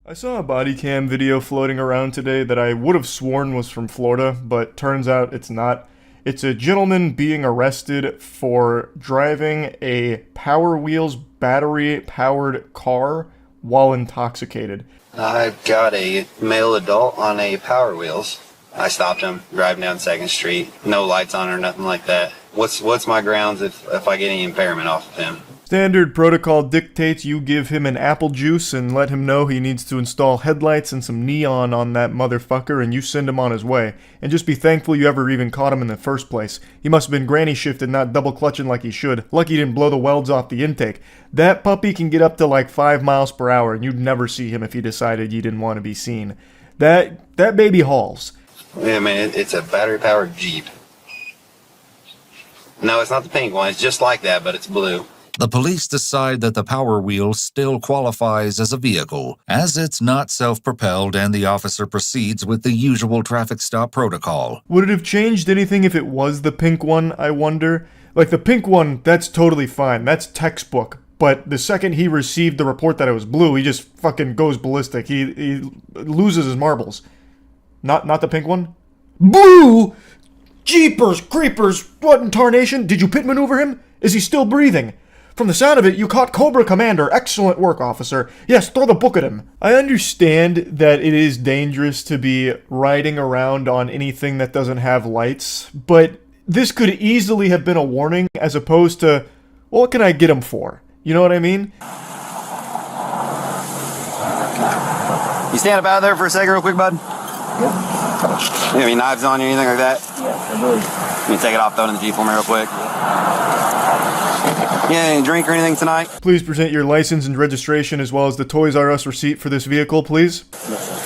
I saw a body cam video floating around today that I would have sworn was from Florida, but turns out it's not. It's a gentleman being arrested for driving a Power Wheels battery powered car while intoxicated. I've got a male adult on a Power Wheels. I stopped him driving down 2nd Street. No lights on or nothing like that. What's my grounds if I get any impairment off of him? Standard protocol dictates you give him an apple juice and let him know he needs to install headlights and some neon on that motherfucker, and you send him on his way. And just be thankful you ever even caught him in the first place. He must have been granny shifted, not double clutching like he should. Lucky he didn't blow the welds off the intake. That puppy can get up to like 5 miles per hour, and you'd never see him if he decided you didn't want to be seen. That baby hauls. Yeah, man, it's a battery-powered Jeep. No, it's not the pink one. It's just like that, but it's blue. The police decide that the Power Wheel still qualifies as a vehicle, as it's not self-propelled, and the officer proceeds with the usual traffic stop protocol. Would it have changed anything if it was the pink one, I wonder? Like, the pink one, that's totally fine. That's textbook. But the second he received the report that it was blue, he just fucking goes ballistic. He loses his marbles. Not the pink one? Blue? Jeepers creepers! What in tarnation? Did you pit maneuver him? Is he still breathing? From the sound of it, you caught Cobra Commander. Excellent work, officer. Yes, throw the book at him. I understand that it is dangerous to be riding around on anything that doesn't have lights, but this could easily have been a warning as opposed to, well, what can I get him for? You know what I mean? You stand up out of there for a second real quick, bud? Yeah. You have any knives on you or anything like that? Yeah, I do. Can you take it off, throw it in the Jeep for me real quick? Yeah, any drink or anything tonight? Please present your license and registration as well as the Toys R Us receipt for this vehicle, please.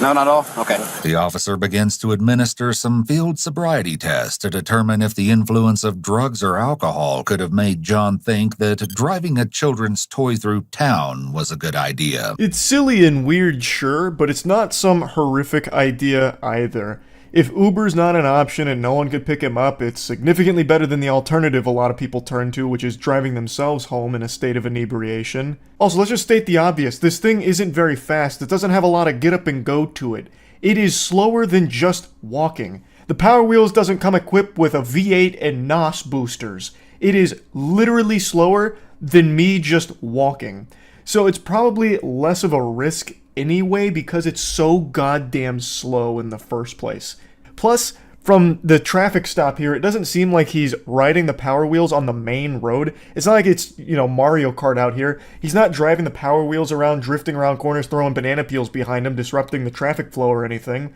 No, not all? Okay. The officer begins to administer some field sobriety tests to determine if the influence of drugs or alcohol could have made John think that driving a children's toy through town was a good idea. It's silly and weird, sure, but it's not some horrific idea either. If Uber's not an option and no one could pick him up, it's significantly better than the alternative a lot of people turn to, which is driving themselves home in a state of inebriation. Also, let's just state the obvious. This thing isn't very fast. It doesn't have a lot of get up and go to it. It is slower than just walking. The Power Wheels doesn't come equipped with a V8 and NOS boosters. It is literally slower than me just walking. So it's probably less of a risk anyway because it's so goddamn slow in the first place. Plus, from the traffic stop here, it doesn't seem like he's riding the Power Wheels on the main road. It's not like it's, Mario Kart out here. He's not driving the Power Wheels around, drifting around corners, throwing banana peels behind him, disrupting the traffic flow or anything.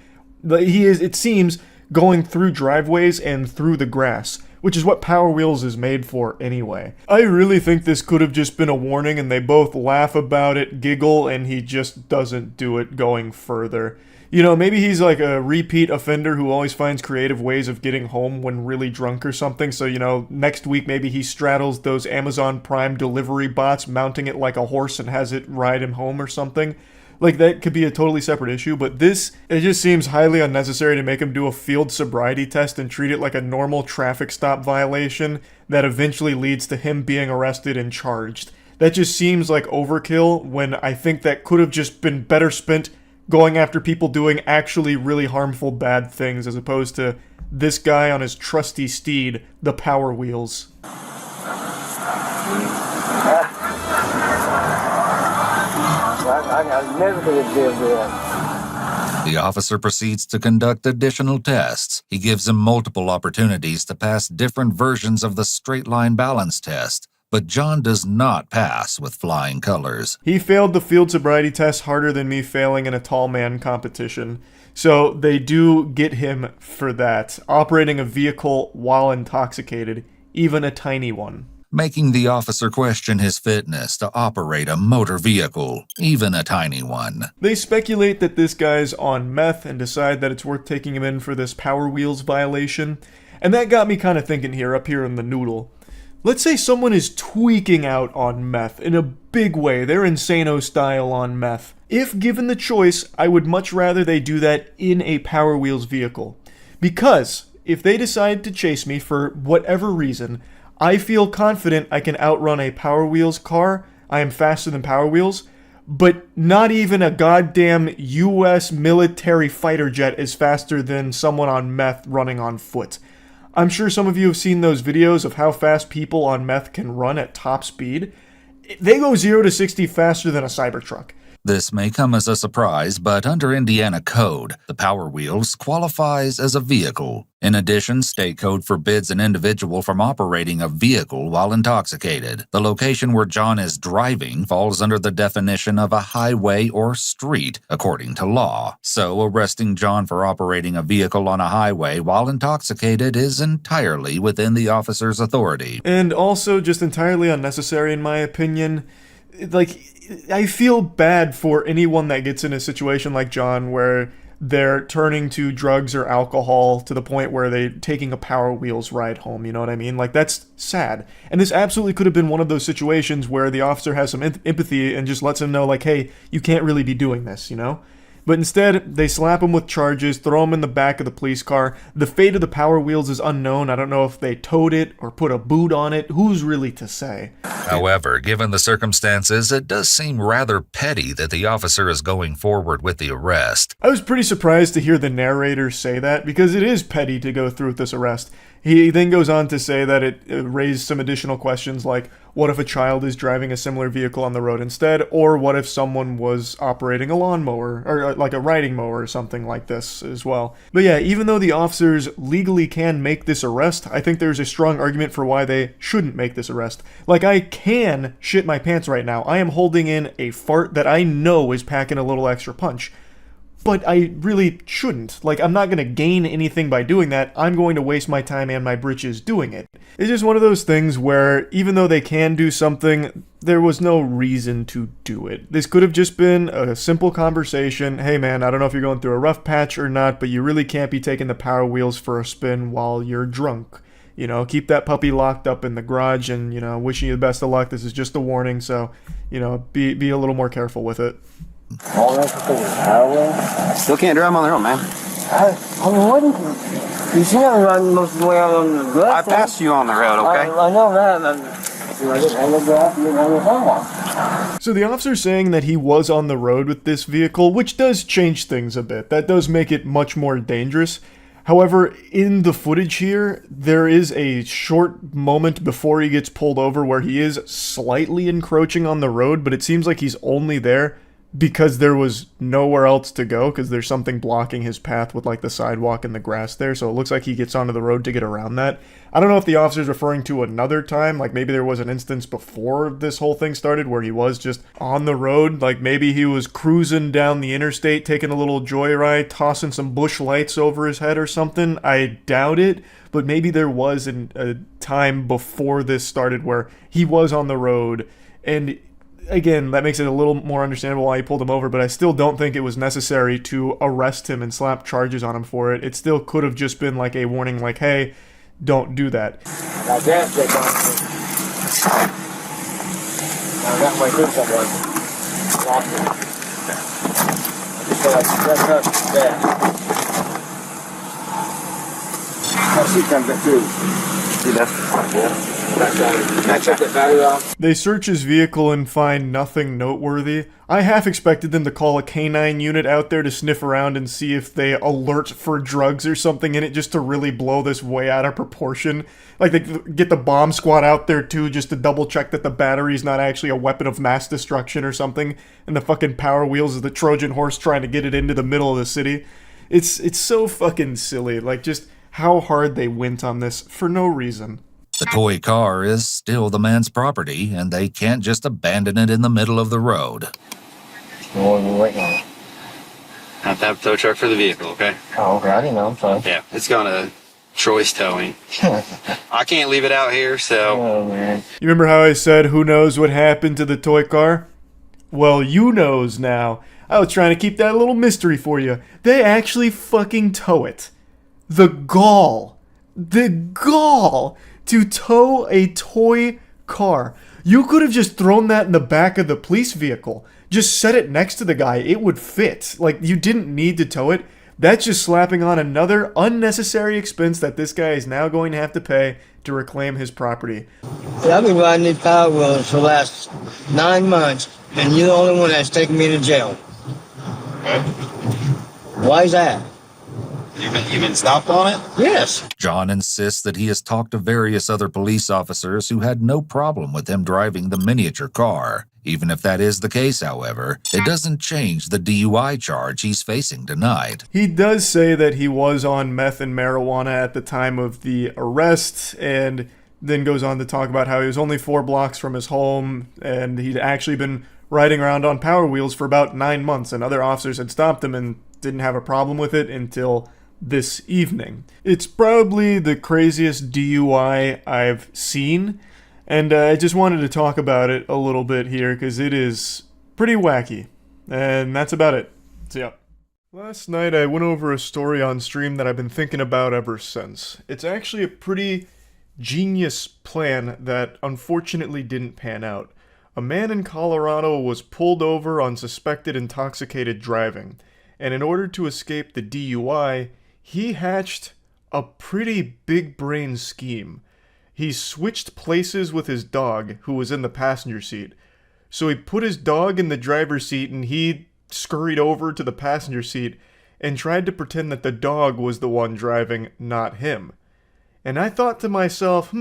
He is, it seems, going through driveways and through the grass, which is what Power Wheels is made for anyway. I really think this could have just been a warning and they both laugh about it, giggle, and he just doesn't do it going further. Maybe he's like a repeat offender who always finds creative ways of getting home when really drunk or something. So, next week maybe he straddles those Amazon Prime delivery bots, mounting it like a horse and has it ride him home or something. Like, that could be a totally separate issue, but it just seems highly unnecessary to make him do a field sobriety test and treat it like a normal traffic stop violation that eventually leads to him being arrested and charged. That just seems like overkill when I think that could have just been better spent going after people doing actually really harmful bad things as opposed to this guy on his trusty steed, the Power Wheels. I never could have did that. The officer proceeds to conduct additional tests. He gives him multiple opportunities to pass different versions of the straight line balance test, but John does not pass with flying colors. He failed the field sobriety test harder than me failing in a tall man competition. So they do get him for that, operating a vehicle while intoxicated, even a tiny one. Making the officer question his fitness to operate a motor vehicle, even a tiny one. They speculate that this guy's on meth and decide that it's worth taking him in for this Power Wheels violation. And that got me kind of thinking here, up here in the noodle. Let's say someone is tweaking out on meth in a big way. They're insano style on meth. If given the choice, I would much rather they do that in a Power Wheels vehicle. Because if they decide to chase me for whatever reason, I feel confident I can outrun a Power Wheels car. I am faster than Power Wheels. but not even a goddamn US military fighter jet is faster than someone on meth running on foot. I'm sure some of you have seen those videos of how fast people on meth can run at top speed. They go 0 to 60 faster than a Cybertruck. This may come as a surprise, but under Indiana code, the Power Wheels qualifies as a vehicle. In addition, state code forbids an individual from operating a vehicle while intoxicated. The location where John is driving falls under the definition of a highway or street, according to law. So, arresting John for operating a vehicle on a highway while intoxicated is entirely within the officer's authority. And also just entirely unnecessary in my opinion. Like, I feel bad for anyone that gets in a situation like John where they're turning to drugs or alcohol to the point where they're taking a Power Wheels ride home, you know what I mean? Like, that's sad. And this absolutely could have been one of those situations where the officer has some empathy and just lets him know, like, hey, you can't really be doing this, you know? But instead, they slap him with charges, throw him in the back of the police car. The fate of the Power Wheels is unknown. I don't know if they towed it or put a boot on it. Who's really to say? However, given the circumstances, it does seem rather petty that the officer is going forward with the arrest. I was pretty surprised to hear the narrator say that, because it is petty to go through with this arrest. He then goes on to say that it raised some additional questions like, what if a child is driving a similar vehicle on the road instead? Or what if someone was operating a lawnmower, or like a riding mower or something like this as well? But yeah, even though the officers legally can make this arrest, I think there's a strong argument for why they shouldn't make this arrest. Like, I can shit my pants right now. I am holding in a fart that I know is packing a little extra punch. But I really shouldn't. Like, I'm not going to gain anything by doing that. I'm going to waste my time and my britches doing it. It's just one of those things where, even though they can do something, there was no reason to do it. This could have just been a simple conversation. Hey man, I don't know if you're going through a rough patch or not, but you really can't be taking the Power Wheels for a spin while you're drunk. You know, keep that puppy locked up in the garage and, you know, wishing you the best of luck. This is just a warning, so, you know, be a little more careful with it. All that's the thing is Power Wheels. Still can't drive them on their own, man. I wouldn't. You see me run most of the way out on the grass. I passed you on the road, okay? I know that. I just on the grass and on the sidewalk. So the officer's saying that he was on the road with this vehicle, which does change things a bit. That does make it much more dangerous. However, in the footage here, there is a short moment before he gets pulled over where he is slightly encroaching on the road, but it seems like he's only there because there was nowhere else to go, because there's something blocking his path with like the sidewalk and the grass there, so it looks like he gets onto the road to get around that. I don't know if the officer's referring to another time, like maybe there was an instance before this whole thing started where he was just on the road, like maybe he was cruising down the interstate, taking a little joyride, tossing some bush lights over his head or something. I doubt it, but maybe there was a time before this started where he was on the road, and again, that makes it a little more understandable why he pulled him over, but I still don't think it was necessary to arrest him and slap charges on him for it. It still could have just been like a warning, like, hey, don't do that. Now that's it. Now that might do someone. Lost it. I just feel like that's not bad. My seat comes at 2. See, that's I checked the battery off. They search his vehicle and find nothing noteworthy. I half expected them to call a canine unit out there to sniff around and see if they alert for drugs or something in it, just to really blow this way out of proportion. Like, they get the bomb squad out there too, just to double check that the battery's not actually a weapon of mass destruction or something, and the fucking Power Wheels is the Trojan horse trying to get it into the middle of the city. It's so fucking silly, like, just how hard they went on this for no reason. The toy car is still the man's property, and they can't just abandon it in the middle of the road. What are we waiting on? Have to have a tow truck for the vehicle, okay? Oh, okay, I didn't know, I'm sorry. Yeah, it's going to Troy's Towing. I can't leave it out here, so... Oh, man. You remember how I said, who knows what happened to the toy car? Well, you knows now. I was trying to keep that a little mystery for you. They actually fucking tow it. The gall to tow a toy car. You could have just thrown that in the back of the police vehicle. Just set it next to the guy. It would fit. Like, you didn't need to tow it. That's just slapping on another unnecessary expense that this guy is now going to have to pay to reclaim his property. Yeah, I've been riding these Power Wheels for the last 9 months, and you're the only one that's taken me to jail. Okay. Why is that? You've been stopped on it? Yes. John insists that he has talked to various other police officers who had no problem with him driving the miniature car. Even if that is the case, however, it doesn't change the DUI charge he's facing tonight. He does say that he was on meth and marijuana at the time of the arrest, and then goes on to talk about how he was only 4 blocks from his home, and he'd actually been riding around on Power Wheels for about 9 months, and other officers had stopped him and didn't have a problem with it until this evening. It's probably the craziest DUI I've seen, and I just wanted to talk about it a little bit here because it is pretty wacky. And that's about it. So yeah. Last night I went over a story on stream that I've been thinking about ever since. It's actually a pretty genius plan that unfortunately didn't pan out. A man in Colorado was pulled over on suspected intoxicated driving, and in order to escape the DUI, he hatched a pretty big brain scheme. He switched places with his dog, who was in the passenger seat. So he put his dog in the driver's seat and he scurried over to the passenger seat and tried to pretend that the dog was the one driving, not him. And I thought to myself,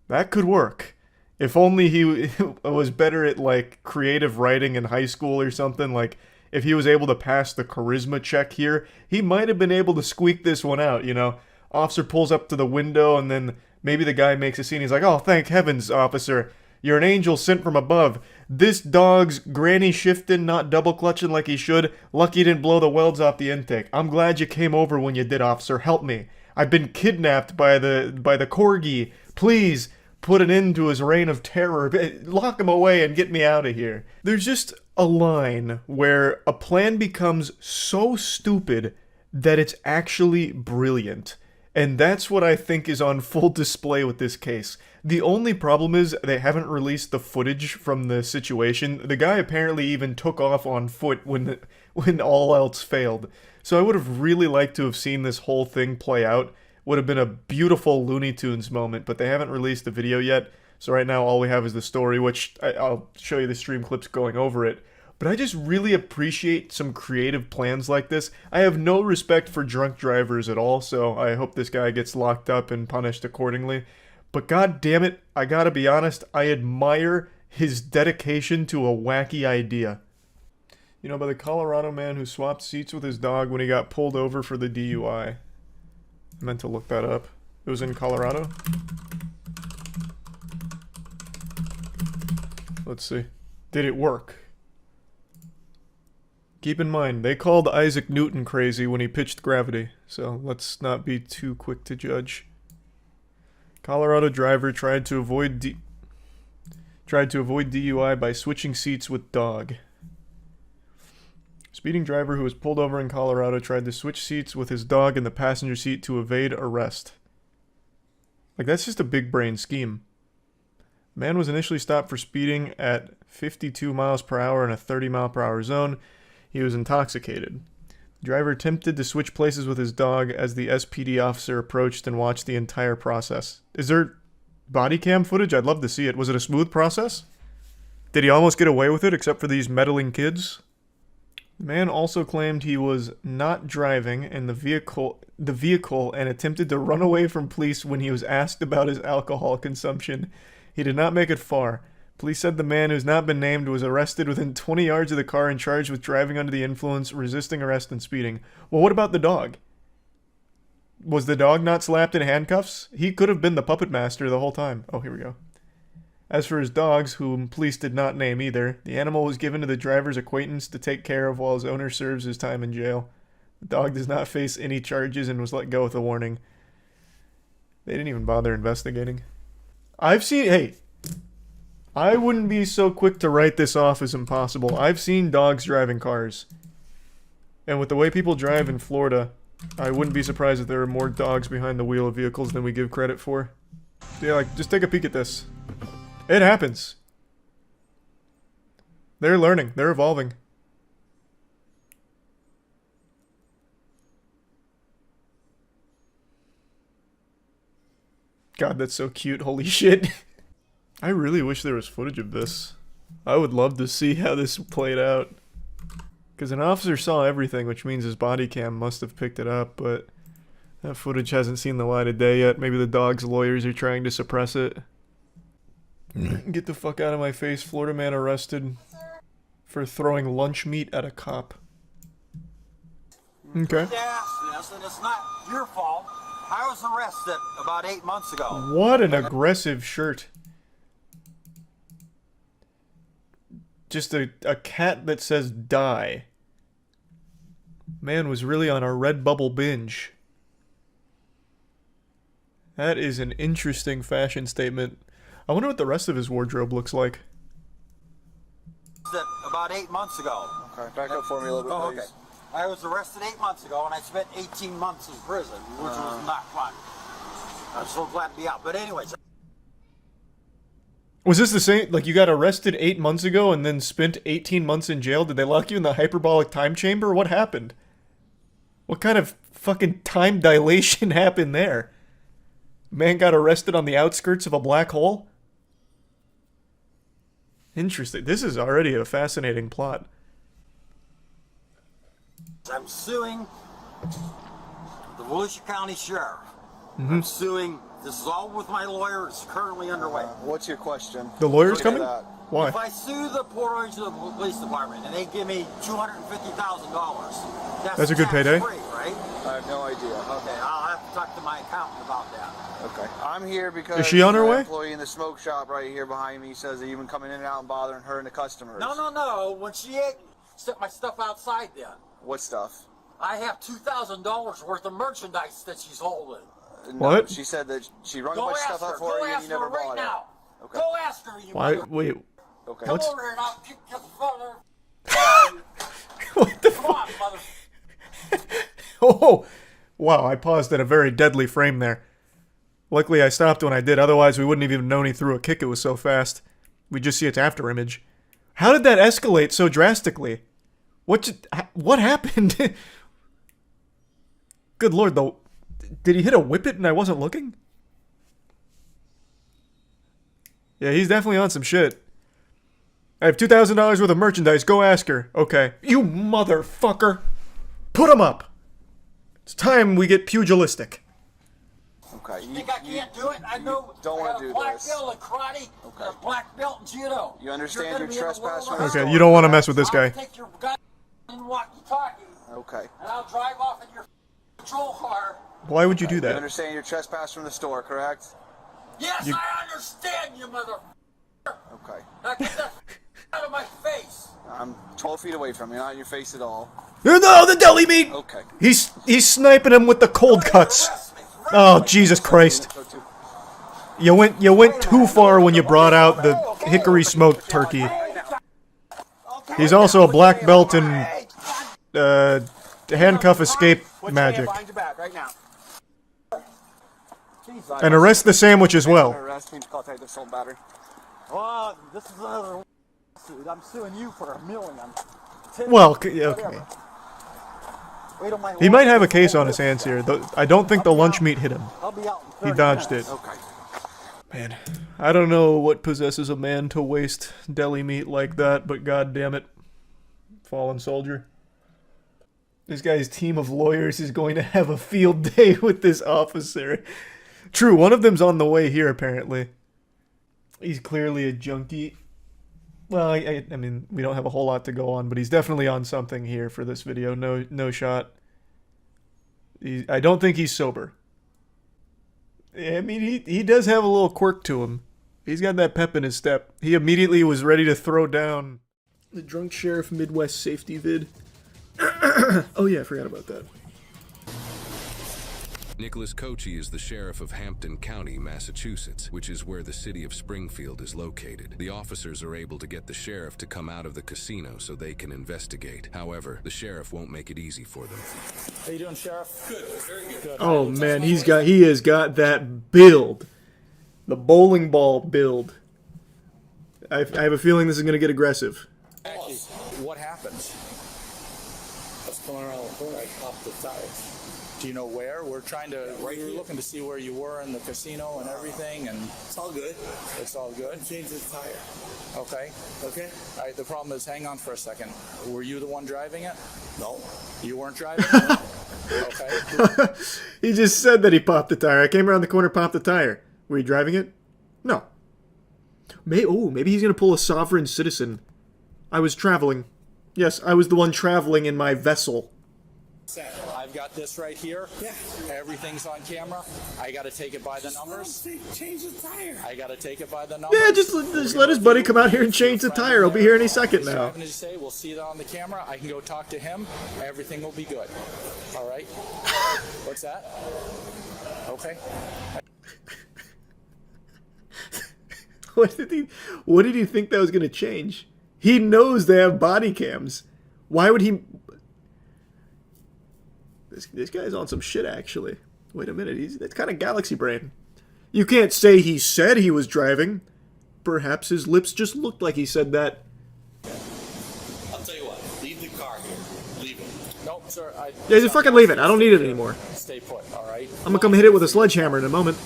that could work. If only he was better at, like, creative writing in high school or something, like, if he was able to pass the charisma check here, he might have been able to squeak this one out, you know? Officer pulls up to the window, and then maybe the guy makes a scene. He's like, "Oh, thank heavens, officer. You're an angel sent from above. This dog's granny shifting, not double clutching like he should. Lucky he didn't blow the welds off the intake. I'm glad you came over when you did, officer. Help me. I've been kidnapped by the corgi. Please put an end to his reign of terror. Lock him away and get me out of here." There's just a line where a plan becomes so stupid that it's actually brilliant. And that's what I think is on full display with this case. The only problem is they haven't released the footage from the situation. The guy apparently even took off on foot when all else failed. So I would have really liked to have seen this whole thing play out. Would have been a beautiful Looney Tunes moment, but they haven't released the video yet. So right now all we have is the story, which I'll show you the stream clips going over it. But I just really appreciate some creative plans like this. I have no respect for drunk drivers at all, so I hope this guy gets locked up and punished accordingly. But god damn it, I gotta be honest, I admire his dedication to a wacky idea. You know, by the Colorado man who swapped seats with his dog when he got pulled over for the DUI. I meant to look that up. It was in Colorado? Let's see. Did it work? Keep in mind, they called Isaac Newton crazy when he pitched gravity, so let's not be too quick to judge. Colorado driver tried to avoid DUI by switching seats with dog. Speeding driver who was pulled over in Colorado tried to switch seats with his dog in the passenger seat to evade arrest. Like, that's just a big brain scheme. Man was initially stopped for speeding at 52 miles per hour in a 30 mile per hour zone. He was intoxicated. The driver attempted to switch places with his dog as the SPD officer approached and watched the entire process. Is there body cam footage? I'd love to see it. Was it a smooth process? Did he almost get away with it except for these meddling kids? The man also claimed he was not driving in the vehicle and attempted to run away from police when he was asked about his alcohol consumption. He did not make it far. Police said the man, who's not been named, was arrested within 20 yards of the car and charged with driving under the influence, resisting arrest, and speeding. Well, what about the dog? Was the dog not slapped in handcuffs? He could have been the puppet master the whole time. Oh, here we go. As for his dogs, whom police did not name either, the animal was given to the driver's acquaintance to take care of while his owner serves his time in jail. The dog does not face any charges and was let go with a warning. They didn't even bother investigating. Hey, I wouldn't be so quick to write this off as impossible. I've seen dogs driving cars. And with the way people drive in Florida, I wouldn't be surprised if there are more dogs behind the wheel of vehicles than we give credit for. Yeah, like, just take a peek at this. It happens. They're learning. They're evolving. God, that's so cute. Holy shit. I really wish there was footage of this. I would love to see how this played out. Because an officer saw everything, which means his body cam must have picked it up, but that footage hasn't seen the light of day yet. Maybe the dog's lawyers are trying to suppress it. Get the fuck out of my face. Florida man arrested for throwing lunch meat at a cop. Okay. Yes, and it's not your fault. I was arrested about 8 months ago. What an aggressive shirt. Just a cat that says die. Man was really on a Redbubble binge. That is an interesting fashion statement. I wonder what the rest of his wardrobe looks like. About 8 months ago. Okay, back up for me a little bit, please. Okay. I was arrested 8 months ago, and I spent 18 months in prison, which was not fun. I'm so glad to be out. But anyways. Was this the same? Like, you got arrested 8 months ago and then spent 18 months in jail? Did they lock you in the hyperbolic time chamber? What happened? What kind of fucking time dilation happened there? Man got arrested on the outskirts of a black hole? Interesting. This is already a fascinating plot. I'm suing the Volusia County Sheriff. I'm suing. This is all with my lawyer. It's currently underway. What's your question? The lawyer's Look at coming? that. Why? If I sue the Port Orange Police Department and they give me $250,000, That's a good payday. tax-free, right? I have no idea. Okay, I'll have to talk to my accountant about that. Okay. I'm here because Is she on her my way? employee in the smoke shop right here behind me says that you've been coming in and out and bothering her and the customers. No. When she set my stuff outside then, What stuff? I have $2,000 worth of merchandise that she's holding. No, What? She said that she rung a Go bunch of ask stuff her. up for Go you and ask you never her right bought now. it. Okay. Go ask her, you Why? mother. Wait. Okay. Come What's- over here and I'll kick your father. What the Come fuck? on, mother. Oh! Wow, I paused at a very deadly frame there. Luckily I stopped when I did, otherwise we wouldn't have even known he threw a kick, it was so fast. We'd just see its after image. How did that escalate so drastically? What happened? Good lord, though. Did he hit a whippet and I wasn't looking? Yeah, he's definitely on some shit. I have $2,000 worth of merchandise, go ask her. Okay. You motherfucker! Put him up! It's time we get pugilistic. Okay. You think I can't do it? I know. don't I wanna got a do black this. belt in karate, Okay. and a black belt in judo. You understand You're gonna you're be in the trespassing world on of the Okay, you don't want to mess with this I'll guy. take your gun and walkie-talkie, Okay. and I'll drive off in your patrol car. Why would you do You that? understand you're trespassing from the store, correct? Yes, You- I understand you, mother. Okay. Now get that out of my face. I'm 12 feet away from you, not in your face at all. No, the deli meat! Okay. He's sniping him with the cold cuts. Arrest me. Oh, Jesus Christ. You went too far when you brought out the hickory smoked turkey. He's also a black belt in handcuff escape magic. And arrest the sandwich as well. Arrest me to call the assault battery. Well, this is another suit. I'm suing you for $1 million. Well, okay. Wait on my He might have a case on his hands here. I don't think the lunch meat hit him. I'll be out in He 30 dodged minutes. it. Okay. Man, I don't know what possesses a man to waste deli meat like that, but god damn it. Fallen soldier. This guy's team of lawyers is going to have a field day with this officer. True, one of them's on the way here, apparently. He's clearly a junkie. Well, I mean, we don't have a whole lot to go on, but he's definitely on something here for this video. No shot. I don't think he's sober. I mean, he does have a little quirk to him. He's got that pep in his step. He immediately was ready to throw down the Drunk Sheriff Midwest safety vid. Oh yeah, I forgot about that. Nicholas Cochee is the sheriff of Hampton County, Massachusetts, which is where the city of Springfield is located. The officers are able to get the sheriff to come out of the casino so they can investigate. However, the sheriff won't make it easy for them. How you doing, Sheriff? Good, very good. Oh man, he has got that build. The bowling ball build. I have a feeling this is going to get aggressive. What happened? was coming around the corner, I popped the tire. Do you know where? We're trying to. Right we were here. looking to see where you were in the casino and everything, and It's all good. it's all good. Change the tire. Okay. Okay? All right. The problem is, hang on for a second. Were you the one driving it? No. You weren't driving it. Okay. He just said that he popped the tire. I came around the corner, popped the tire. Were you driving it? No. Maybe he's going to pull a sovereign citizen. I was traveling. Yes, I was the one traveling in my vessel. I've got this right here. Yeah. Everything's on camera. I got to take it by the numbers. Change the tire. I got to take it by the numbers. Yeah, just let his buddy come out here and change the tire. I'll be here any second now. Driving, as you say, we'll see that on the camera. I can go talk to him. Everything will be good. All right. What's that? Okay. What did he think that was going to change? He knows they have body cams. Why would he... This guy's on some shit, actually. Wait a minute, that's kind of galaxy brain. You can't say he said he was driving. Perhaps his lips just looked like he said that. I'll tell you what. Leave the car here. Leave it. Nope, sir. Yeah, just fucking leave it. I don't need it anymore. Stay put, all right? I'm gonna come hit it with a sledgehammer in a moment.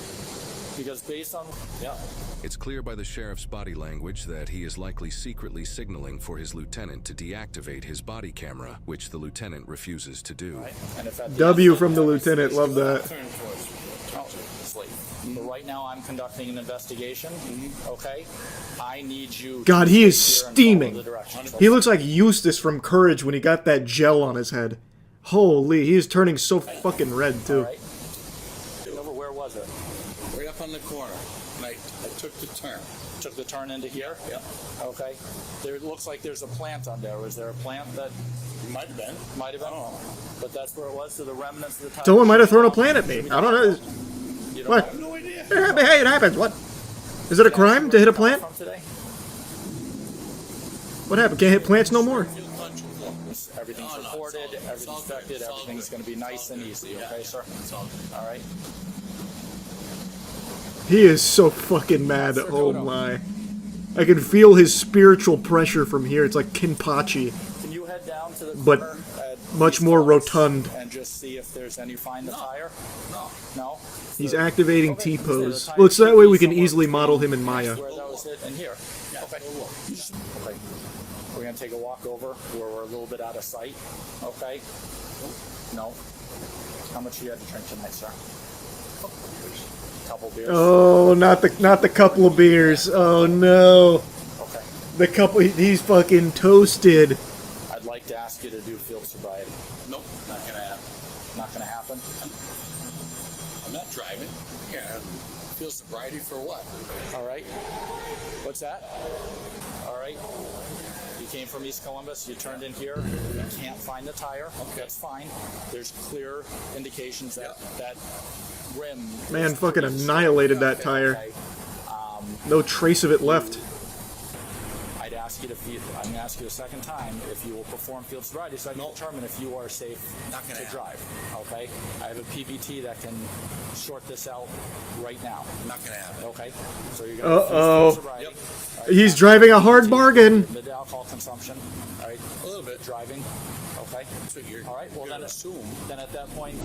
Because based on... Yeah. It's clear by the sheriff's body language that he is likely secretly signaling for his lieutenant to deactivate his body camera, which the lieutenant refuses to do. Right. And if at the W from the lieutenant, love that. Turn towards me. Oh, sleep. But right now I'm conducting an investigation. Okay? I need you... God, he is to here and follow steaming. the directions. He looks like Eustace from Courage when he got that gel on his head. Holy, he is turning so fucking red, All too. right. Over where was it? Right up on the corner. And I took the turn. Took the turn into here? Yeah. Okay. There looks like there's a plant on there. Was there a plant that It might have been. might have been? But that's where it was, so the remnants of the tire. Someone might have thrown a plant at me. I don't know. You don't What? know? No idea. Hey, it happens. What? Is it a crime to hit a plant? From today? What happened? Can't hit plants no more? Everything's recorded, everything's inspected, everything's going to be nice and easy, okay, sir? All right. He is so fucking mad. Oh my. I can feel his spiritual pressure from here. It's like Kinpachi, Can you head down to the but corner at much these more spots rotund. and just see if there's any find the tire? No. He's So- activating Okay, T-pose. so the Well, it's tire that way should we be can somewhere easily model him in between Maya. Where that was it and here. Okay. Okay. We're gonna take a walk over where we're a little bit out of sight. Okay. No. How much you had to drink tonight, sir? Couple beers. Oh, not the couple of beers. Oh no. Okay. The couple, he's fucking toasted. I'd like to ask you to do field sobriety. Nope, not gonna happen. Not gonna happen. I'm not driving. Yeah. Feel sobriety for what? All right. What's that? All right. You came from East Columbus. You turned in here. You can't find the tire. Okay. That's fine. There's clear indications that that rim. Man, is fucking pretty annihilated stuck. that tire. Okay. No trace of it left. I'd ask you to. I'm going to ask you a second time if you will perform field sobriety, so I can determine if you are safe Not gonna to drive. Okay. I have a PBT that can sort this out right now. Not gonna happen. Okay. So you're going to Uh-oh. field sobriety. All right. He's driving a hard bargain. Mid alcohol consumption. All right. A little bit. Driving. Okay. That's what you're. All right. Well, you're then assume. Then at that point.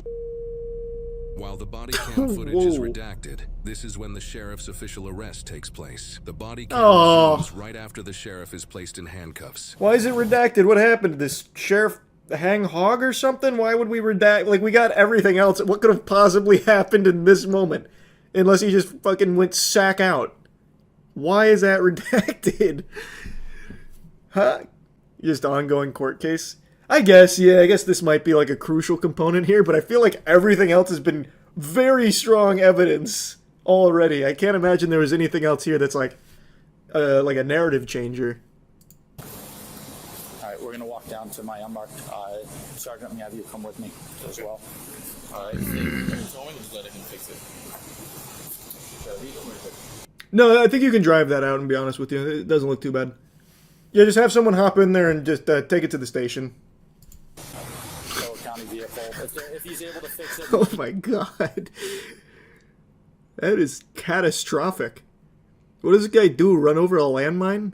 While the body cam footage is Whoa. redacted, this is when the sheriff's official arrest takes place. The body cam Oh. resumes right after the sheriff is placed in handcuffs. Why is it redacted? What happened? Did this sheriff hang hog or something? Why would we redact? Like, we got everything else. What could have possibly happened in this moment? Unless he just fucking went sack out. Why is that redacted? Huh? Just ongoing court case? I guess, yeah, I guess this might be like a crucial component here, but I feel like everything else has been very strong evidence already. I can't imagine there was anything else here that's like a narrative changer. All right. We're going to walk down to my unmarked. Sergeant, let me have you come with me as well. All right. Told me to let him fix it. No, I think you can drive that out and be honest with you. It doesn't look too bad. Yeah, just have someone hop in there and just take it to the station. So county vehicle. If he's able to fix it. Oh my god. That is catastrophic. What does this guy do? Run over a landmine?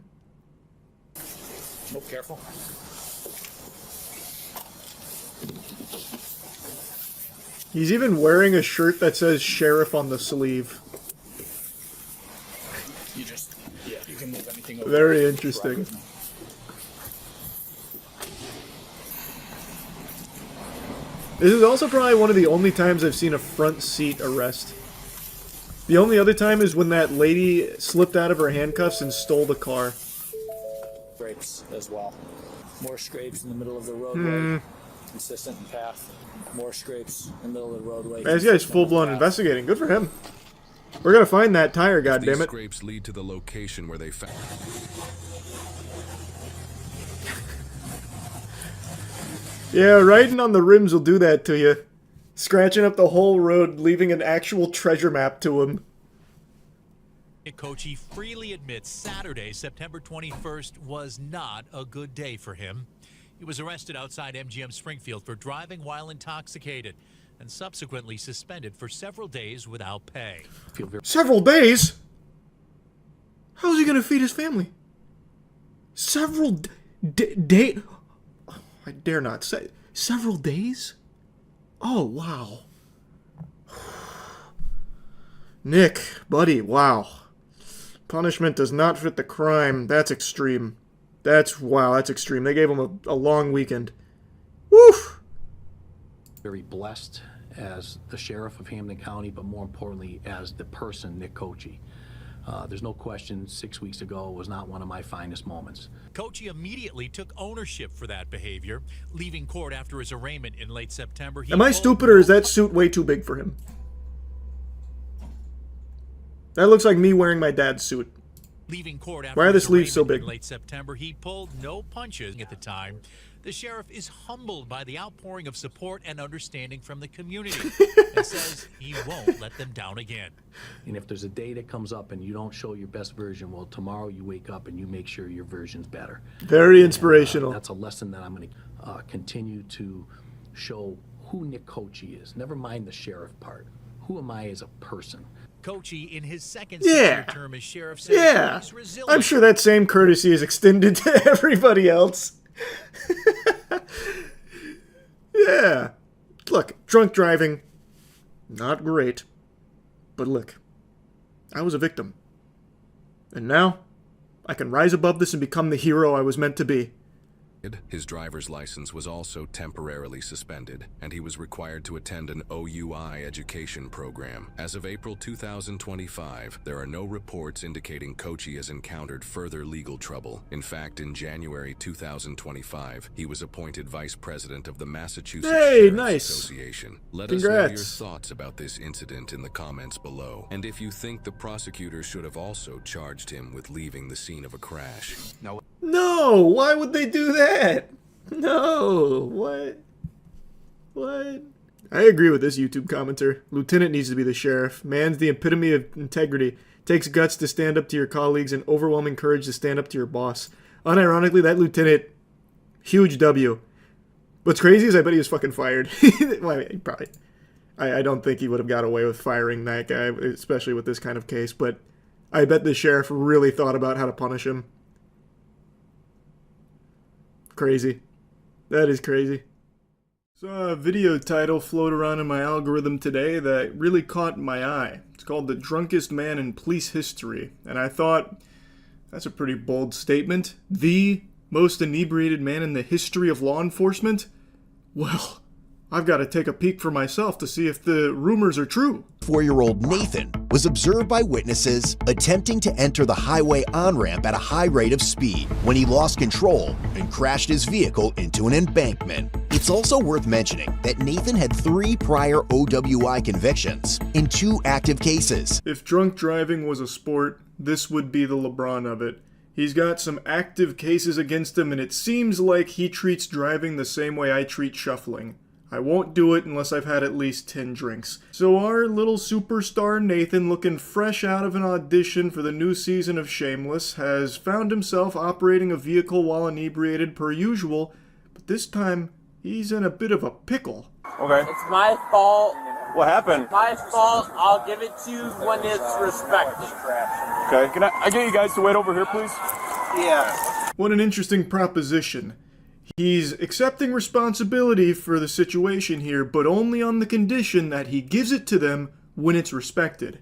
Oh, careful. He's even wearing a shirt that says sheriff on the sleeve. You just, yeah, you can move anything over. Very interesting. This is also probably one of the only times I've seen a front seat arrest. The only other time is when that lady slipped out of her handcuffs and stole the car. Scrapes as well. More scrapes in the middle of the roadway. Consistent in path. More scrapes in the middle of the roadway. This guy's full-blown investigating. Good for him. We're gonna find that tire, goddammit. These scrapes lead to the location where they found. Yeah, riding on the rims will do that to you. Scratching up the whole road, leaving an actual treasure map to him. Kochi freely admits Saturday, September 21st, was not a good day for him. He was arrested outside MGM Springfield for driving while intoxicated and subsequently suspended for several days without pay. Several days? How's he gonna feed his family? Several days? Oh, I dare not say. Several days? Oh, wow. Nick, buddy, wow. Punishment does not fit the crime. That's extreme. Wow, that's extreme. They gave him a long weekend. Woof! Very blessed as the sheriff of Hampden County, but more importantly, as the person, Nick Kochi. There's no question 6 weeks ago was not one of my finest moments. Kochi immediately took ownership for that behavior, leaving court after his arraignment in late September. Am I stupid, or is that suit way too big for him? That looks like me wearing my dad's suit. Leaving court after Why are the his sleeves so arraignment big? in late September, he pulled no punches at the time. The sheriff is humbled by the outpouring of support and understanding from the community and says he won't let them down again. And if there's a day that comes up and you don't show your best version, well, tomorrow you wake up and you make sure your version's better. Very inspirational. That's a lesson that I'm going to continue to show who Nick Kochi is. Never mind the sheriff part. Who am I as a person? Kochi, in his second Yeah. term as sheriff, says he's resilient. I'm sure that same courtesy is extended to everybody else. Yeah. Look, drunk driving, not great. But look, I was a victim. And now, I can rise above this and become the hero I was meant to be. His driver's license was also temporarily suspended, and he was required to attend an OUI education program. As of April 2025, there are no reports indicating Kochi has encountered further legal trouble. In fact, in January 2025, he was appointed vice president of the Massachusetts Sheriff's Association. Let us know your thoughts about this incident in the comments below, and if you think the prosecutor should have also charged him with leaving the scene of a crash. No, why would they do that? No, what? I agree with this YouTube commenter. Lieutenant needs to be the sheriff. Man's the epitome of integrity. Takes guts to stand up to your colleagues and overwhelming courage to stand up to your boss. Unironically, that lieutenant, huge W. What's crazy is I bet he was fucking fired. Well, he probably. I don't think he would have got away with firing that guy, especially with this kind of case, but I bet the sheriff really thought about how to punish him. Crazy. That is crazy. Saw a video title float around in my algorithm today that really caught my eye. It's called The Drunkest Man in Police History, and I thought, that's a pretty bold statement. The most inebriated man in the history of law enforcement? Well, I've got to take a peek for myself to see if the rumors are true. 4-year-old Nathan was observed by witnesses attempting to enter the highway on-ramp at a high rate of speed when he lost control and crashed his vehicle into an embankment. It's also worth mentioning that Nathan had 3 prior OWI convictions in 2 active cases. If drunk driving was a sport, this would be the LeBron of it. He's got some active cases against him, and it seems like he treats driving the same way I treat shuffling. I won't do it unless I've had at least 10 drinks. So our little superstar Nathan, looking fresh out of an audition for the new season of Shameless, has found himself operating a vehicle while inebriated per usual, but this time he's in a bit of a pickle. Okay. It's my fault. What happened? My fault. I'll give it to you when it's respected. Okay. Can I get you guys to wait over here, please? Yeah. What an interesting proposition. He's accepting responsibility for the situation here, but only on the condition that he gives it to them when it's respected.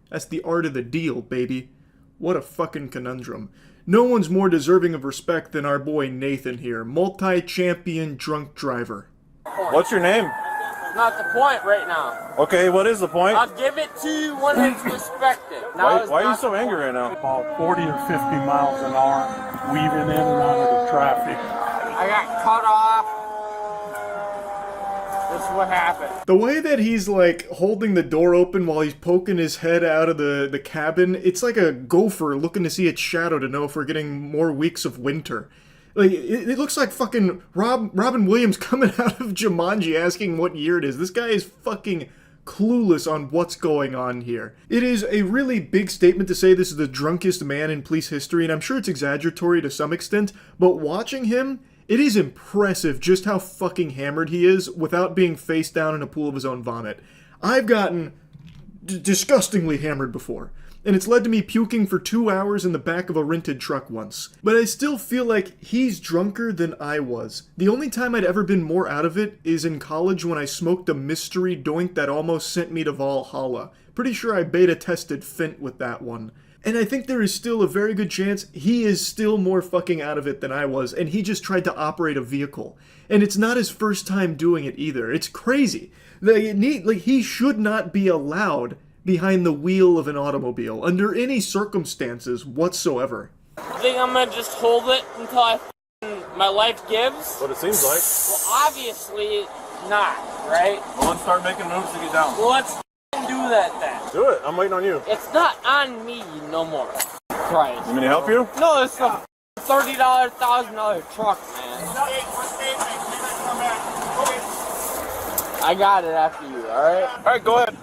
That's the art of the deal, baby. What a fucking conundrum. No one's more deserving of respect than our boy Nathan here, multi-champion drunk driver. What's your name? Not the point right now. Okay, what is the point? I'll give it to you when it's respected. Now Why are you so angry right now? About 40 or 50 miles an hour, weaving in and out of the traffic. I got cut off. That's what happened. The way that he's like holding the door open while he's poking his head out of the cabin, it's like a gopher looking to see its shadow to know if we're getting more weeks of winter. Like, it looks like fucking Robin Williams coming out of Jumanji asking what year it is. This guy is fucking clueless on what's going on here. It is a really big statement to say this is the drunkest man in police history, and I'm sure it's exaggeratory to some extent, but watching him, it is impressive just how fucking hammered he is without being face down in a pool of his own vomit. I've gotten disgustingly hammered before, and it's led to me puking for 2 hours in the back of a rented truck once. But I still feel like he's drunker than I was. The only time I'd ever been more out of it is in college when I smoked a mystery doink that almost sent me to Valhalla. Pretty sure I beta tested Fint with that one. And I think there is still a very good chance he is still more fucking out of it than I was, and he just tried to operate a vehicle. And it's not his first time doing it either. It's crazy. He should not be allowed behind the wheel of an automobile under any circumstances whatsoever. I think I'm gonna just hold it until my life gives. What it seems like. Well, obviously not, right? Well, let's start making moves to get down. Well, let's do that then. Do it. I'm waiting on you. It's not on me no more. Christ. You want me to help you? No, it's a $30,000 truck, man. I got it after you, alright? Alright, go ahead.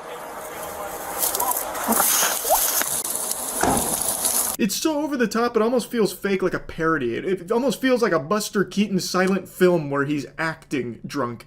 It's so over the top, it almost feels fake, like a parody. It almost feels like a Buster Keaton silent film where he's acting drunk.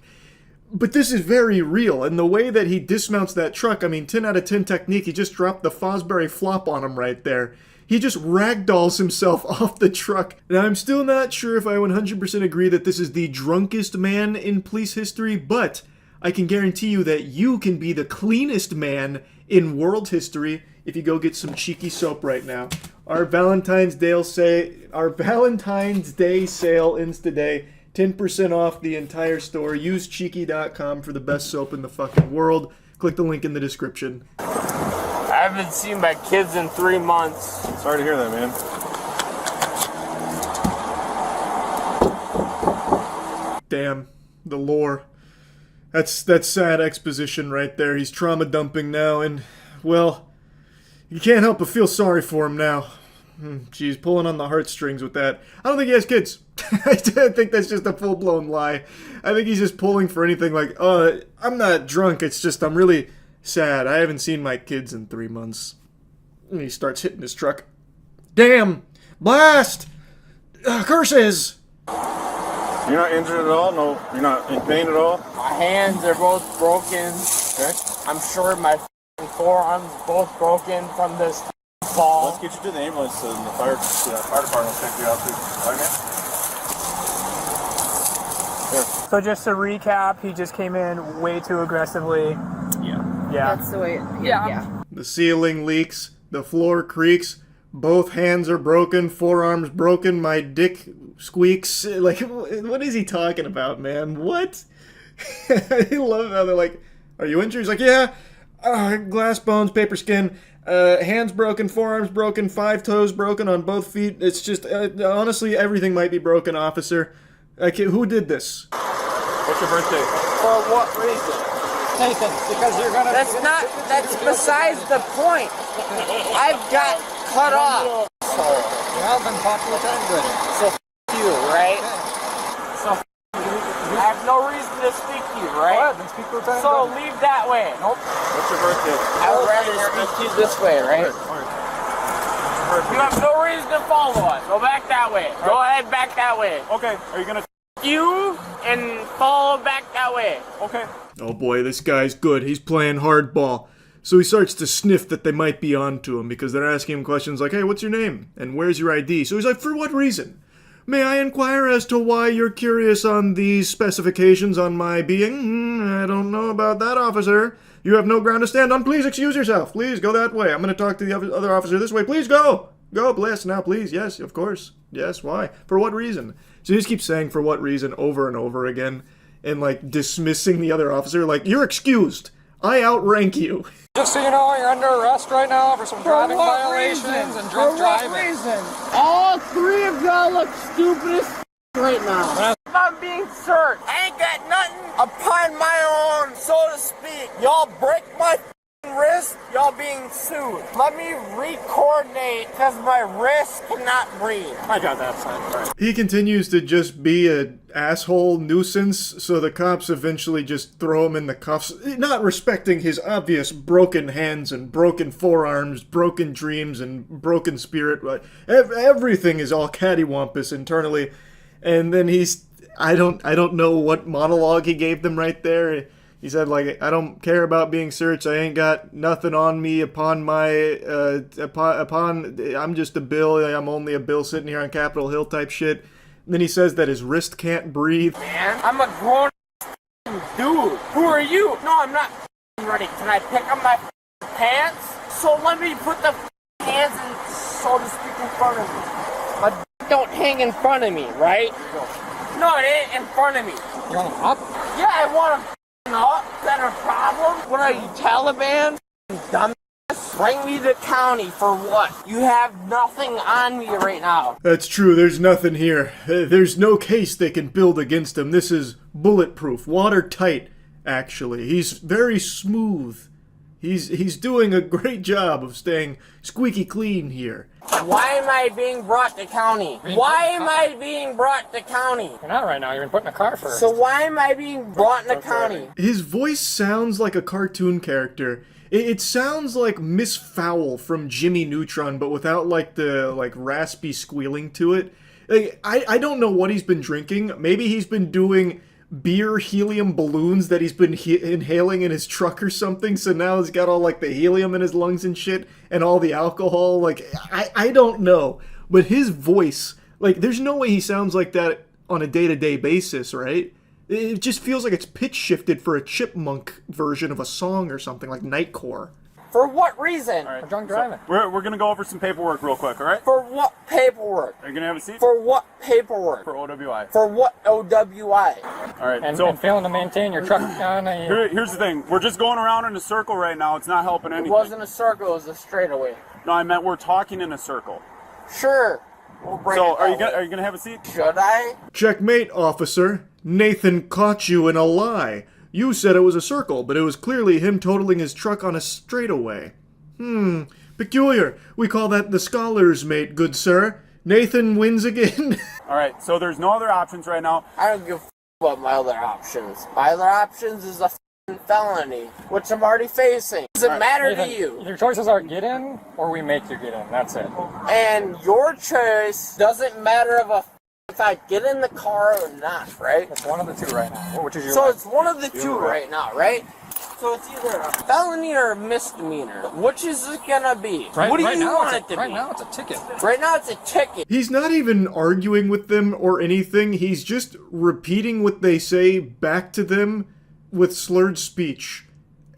But this is very real, and the way that he dismounts that truck, I mean, 10 out of 10 technique, he just dropped the Fosbury flop on him right there. He just ragdolls himself off the truck. Now, I'm still not sure if I 100% agree that this is the drunkest man in police history, but I can guarantee you that you can be the cleanest man in world history if you go get some cheeky soap right now. Our Valentine's Day sale ends today. 10% off the entire store. Use cheeky.com for the best soap in the fucking world. Click the link in the description. I haven't seen my kids in 3 months. Sorry to hear that, man. Damn, the lore. That's sad exposition right there. He's trauma dumping now, and, well, you can't help but feel sorry for him now. Geez, pulling on the heartstrings with that. I don't think he has kids. I think that's just a full-blown lie. I think he's just pulling for anything like, I'm not drunk, it's just I'm really sad. I haven't seen my kids in 3 months. And he starts hitting his truck. Damn! Blast! Curses! You're not injured at all? No, you're not in pain at all? My hands are both broken. Okay. I'm sure my forearms both broken from this fall. Let's get you to the ambulance and the fire department will check you out too. Okay? Here. So just to recap, he just came in way too aggressively. Yeah. That's the way. Yeah. The ceiling leaks. The floor creaks. Both hands are broken. Forearms broken. My dick squeaks. Like, what is he talking about, man? What? I love how they're like, are you injured? He's like, yeah. Glass bones, paper skin. Hands broken, forearms broken, 5 toes broken on both feet. It's just, honestly, everything might be broken, officer. Who did this? What's your birthday? For what reason? Nathan, because you're gonna... That's besides the point. I've got cut off. You have been talking with everybody. So you, right? So I have no reason to speak to you, right? Go ahead, then speak to Lieutenant So Governor. leave that way. Nope. What's your birthday? I would rather speak to you this way, right? You have no reason to follow us. Go back that way. Go ahead, back that way. Okay, are you gonna... You and follow back that way. Okay. Oh boy, this guy's good. He's playing hardball. So he starts to sniff that they might be onto him because they're asking him questions like, hey, what's your name? And where's your ID? So he's like, for what reason? May I inquire as to why you're curious on these specifications on my being? I don't know about that, officer. You have no ground to stand on. Please excuse yourself. Please go that way. I'm going to talk to the other officer this way. Please go. Go, bless now, please. Yes, of course. Yes, why? For what reason? So he just keeps saying for what reason over and over again and, like, dismissing the other officer. Like, you're excused. I outrank you. Just so you know, you're under arrest right now for some driving violations and drunk driving. For what reason? All three of y'all look stupid as right now. If I'm being searched, I ain't got nothing upon my own, so to speak. Y'all break my wrist, y'all being sued. Let me re-coordinate, because my wrist cannot breathe. I got that side right. He continues to just be an asshole nuisance, so the cops eventually just throw him in the cuffs, not respecting his obvious broken hands and broken forearms, broken dreams, and broken spirit. Everything is all cattywampus internally. And then I don't know what monologue he gave them right there. He said, like, I don't care about being searched. I ain't got nothing on me upon my, I'm just a bill. I'm only a bill sitting here on Capitol Hill type shit. And then he says that his wrist can't breathe. Man, I'm a grown dude. Who are you? No, I'm not ready. Can I pick up my pants? So let me put the hands in, so to speak, in front of me. My don't hang in front of me, right? No, it ain't in front of me. You want them up? Yeah, I want them up. Is that a problem? What are you, Taliban? Dumbass? Bring me to county for what? You have nothing on me right now. That's true, there's nothing here. There's no case they can build against him. This is bulletproof, watertight, actually. He's very smooth. He's doing a great job of staying squeaky clean here. Why am I being brought to county? Why am I being brought to county? You're not right now. You're put in a car first. So why am I being brought to county? His voice sounds like a cartoon character. It sounds like Miss Fowl from Jimmy Neutron, but without like the raspy squealing to it. Like, I don't know what he's been drinking. Maybe he's been doing beer helium balloons that he's been inhaling in his truck or something, so now he's got all like the helium in his lungs and shit and all the alcohol. Like, I don't know, but his voice, like, there's no way he sounds like that on a day-to-day basis, right? It just feels like it's pitch shifted for a chipmunk version of a song or something, like Nightcore. For what reason? All right, drunk driving. So we're gonna go over some paperwork real quick, all right? For what paperwork? Are you gonna have a seat? For what paperwork? For OWI. For what OWI? All right. And failing to maintain your truck on a... Here's the thing. We're just going around in a circle right now. It's not helping anything. It wasn't a circle. It was a straightaway. No, I meant we're talking in a circle. Sure. We'll bring so it are you gonna have a seat? Should I? Checkmate, officer. Nathan caught you in a lie. You said it was a circle, but it was clearly him totaling his truck on a straightaway. Peculiar. We call that the scholar's mate, good sir. Nathan wins again. Alright, so there's no other options right now. I don't give a about my other options. My other options is a felony, which I'm already facing. Does it matter Nathan, to you? Your choices are get in or we make you get in. That's it. And your choice doesn't matter if I get in the car or not, right? It's one of the two right now. Which is your So it's one of the two right now, right? So it's either a felony or a misdemeanor. Which is it gonna be? Right, what do right you now want it to right be? now it's a ticket. Right now it's a ticket. He's not even arguing with them or anything. He's just repeating what they say back to them with slurred speech.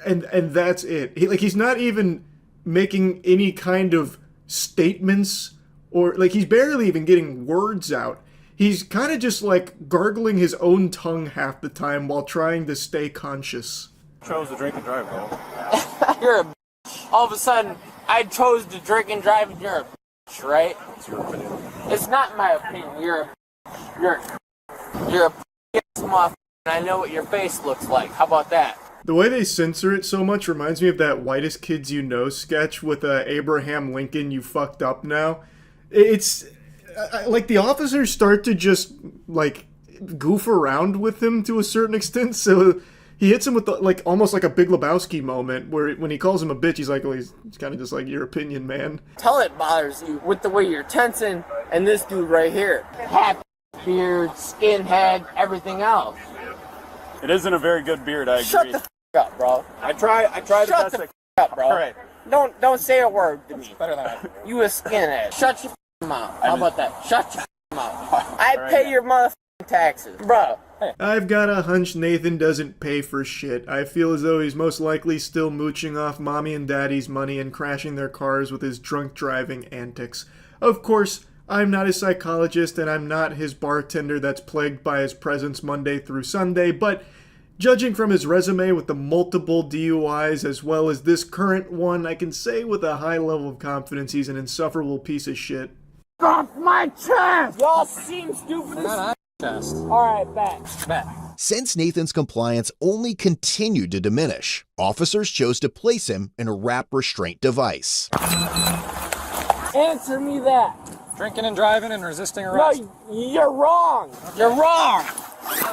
And that's it. He's not even making any kind of statements or he's barely even getting words out. He's kind of just like gargling his own tongue half the time while trying to stay conscious. Chose to drink and drive, though. You're a bitch. All of a sudden, I chose to drink and drive and you're a bitch, right? It's your opinion. It's not my opinion. You're a bitch motherfucker, and I know what your face looks like. How about that? The way they censor it so much reminds me of that Whitest Kids You Know sketch with Abraham Lincoln, you fucked up now. It's like the officers start to just like goof around with him to a certain extent, so he hits him with almost like a Big Lebowski moment where when he calls him a bitch, he's like, well, he's kind of just like, your opinion, man. Tell it bothers you with the way you're tensing and this dude right here. Hat, beard, skinhead, everything else. It isn't a very good beard, I agree. Shut the f*** up, bro. I try the best Shut the f*** up, bro. All right. Don't say a word to me. Better than that. You a skinhead. Shut your f*** mouth. How about that? Shut your I pay your motherfucking taxes, bro. I've got a hunch Nathan doesn't pay for shit. I feel as though he's most likely still mooching off mommy and daddy's money and crashing their cars with his drunk driving antics. Of course, I'm not his psychologist and I'm not his bartender that's plagued by his presence Monday through Sunday, but judging from his resume with the multiple DUIs as well as this current one, I can say with a high level of confidence he's an insufferable piece of shit. Off my chest! Y'all seem stupid as Chest. Alright, back. Since Nathan's compliance only continued to diminish, officers chose to place him in a wrap restraint device. Answer me that. Drinking and driving and resisting arrest. No, you're wrong. You're wrong.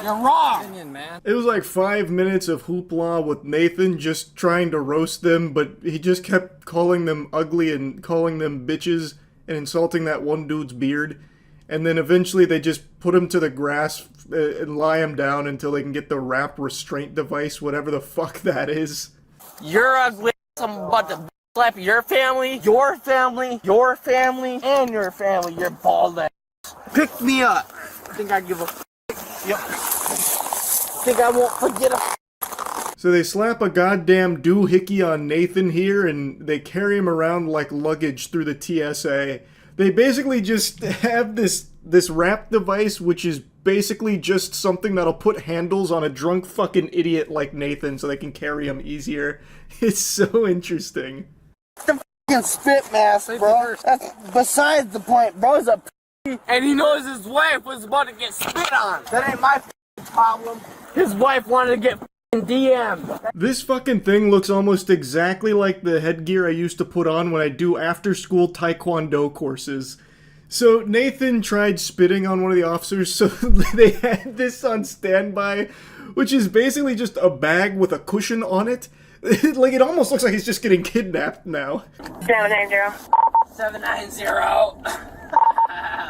You're wrong. Opinion, man. It was like 5 minutes of hoopla with Nathan just trying to roast them, but he just kept calling them ugly and calling them bitches and insulting that one dude's beard. And then eventually they just put him to the grass and lie him down until they can get the wrap restraint device, whatever the fuck that is. You're ugly. I'm about to slap your family, your family, your family, and your family. You're bald ass. Pick me up. Think I give a Yep. Think I won't forget a So they slap a goddamn doohickey on Nathan here and they carry him around like luggage through the TSA. They basically just have this wrap device, which is basically just something that'll put handles on a drunk fucking idiot like Nathan so they can carry him easier. It's so interesting. The fucking spit mask, bro. That's besides the point. Bro's a p***, and he knows his wife was about to get spit on. That ain't my problem. His wife wanted to get DM'd. This fucking thing looks almost exactly like the headgear I used to put on when I do after-school taekwondo courses. So Nathan tried spitting on one of the officers, so they had this on standby, which is basically just a bag with a cushion on it. Like, it almost looks like he's just getting kidnapped now. 790. 790.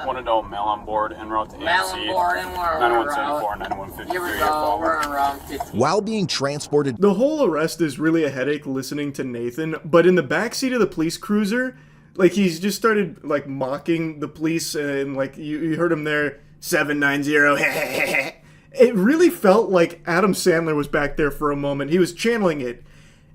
Want to know mail on board en route to Mail on board and we're 9174, 9153. Here we go. We're on route 15. While being transported, the whole arrest is really a headache listening to Nathan, but in the backseat of the police cruiser, like, he's just started, like, mocking the police, and, like, you heard him there, 790, It really felt like Adam Sandler was back there for a moment. He was channeling it.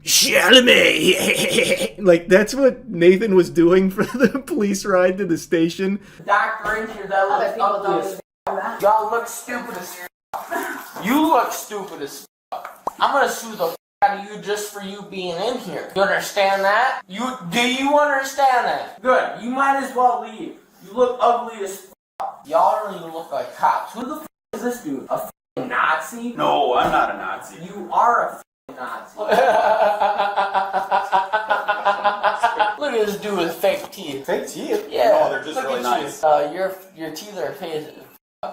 Chalamet! Like, that's what Nathan was doing for the police ride to the station. Doctor in here that looks ugly as f***. Y'all look stupid as f***. You look stupid as f***. I'm gonna sue the f*** out of you just for you being in here. You understand that? Do you understand that? Good. You might as well leave. You look ugly as f***. Y'all don't even look like cops. Who the f*** is this dude? A f***ing Nazi? No, I'm not a Nazi. You are a f***ing Nazi. Look at this dude with fake teeth. Fake teeth? Yeah. No, they're just Look really at nice. Your teeth are fake,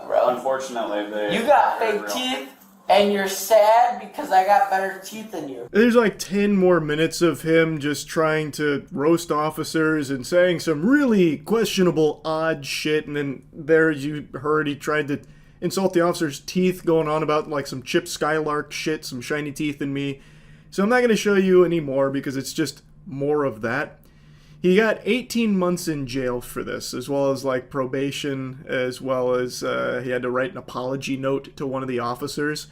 bro. Unfortunately, You got they're fake real. teeth, and you're sad because I got better teeth than you. There's like 10 more minutes of him just trying to roast officers and saying some really questionable, odd shit, and then there you heard he tried to insult the officer's teeth, going on about like some Chip Skylark shit, some shiny teeth in me. So I'm not going to show you any more because it's just more of that. He got 18 months in jail for this, as well as like probation, as well as he had to write an apology note to one of the officers.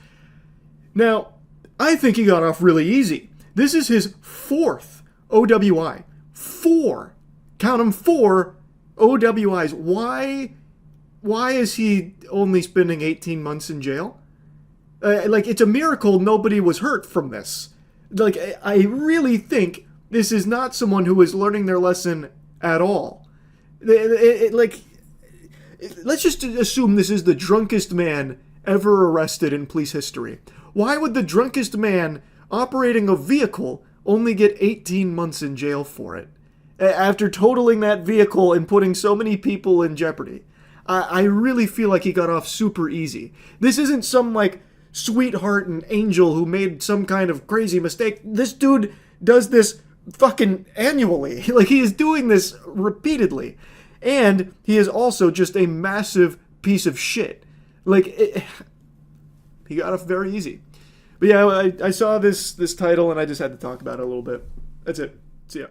Now, I think he got off really easy. This is his 4th OWI. 4. Count them, 4 OWIs. Why is he only spending 18 months in jail? Like, it's a miracle nobody was hurt from this. Like, I really think this is not someone who is learning their lesson at all. Like, let's just assume this is the drunkest man ever arrested in police history. Why would the drunkest man operating a vehicle only get 18 months in jail for it? After totaling that vehicle and putting so many people in jeopardy. I really feel like he got off super easy. This isn't some, like, sweetheart and angel who made some kind of crazy mistake. This dude does this fucking annually. Like, he is doing this repeatedly. And he is also just a massive piece of shit. Like, he got off very easy. But yeah, I saw this title and I just had to talk about it a little bit. That's it. See ya.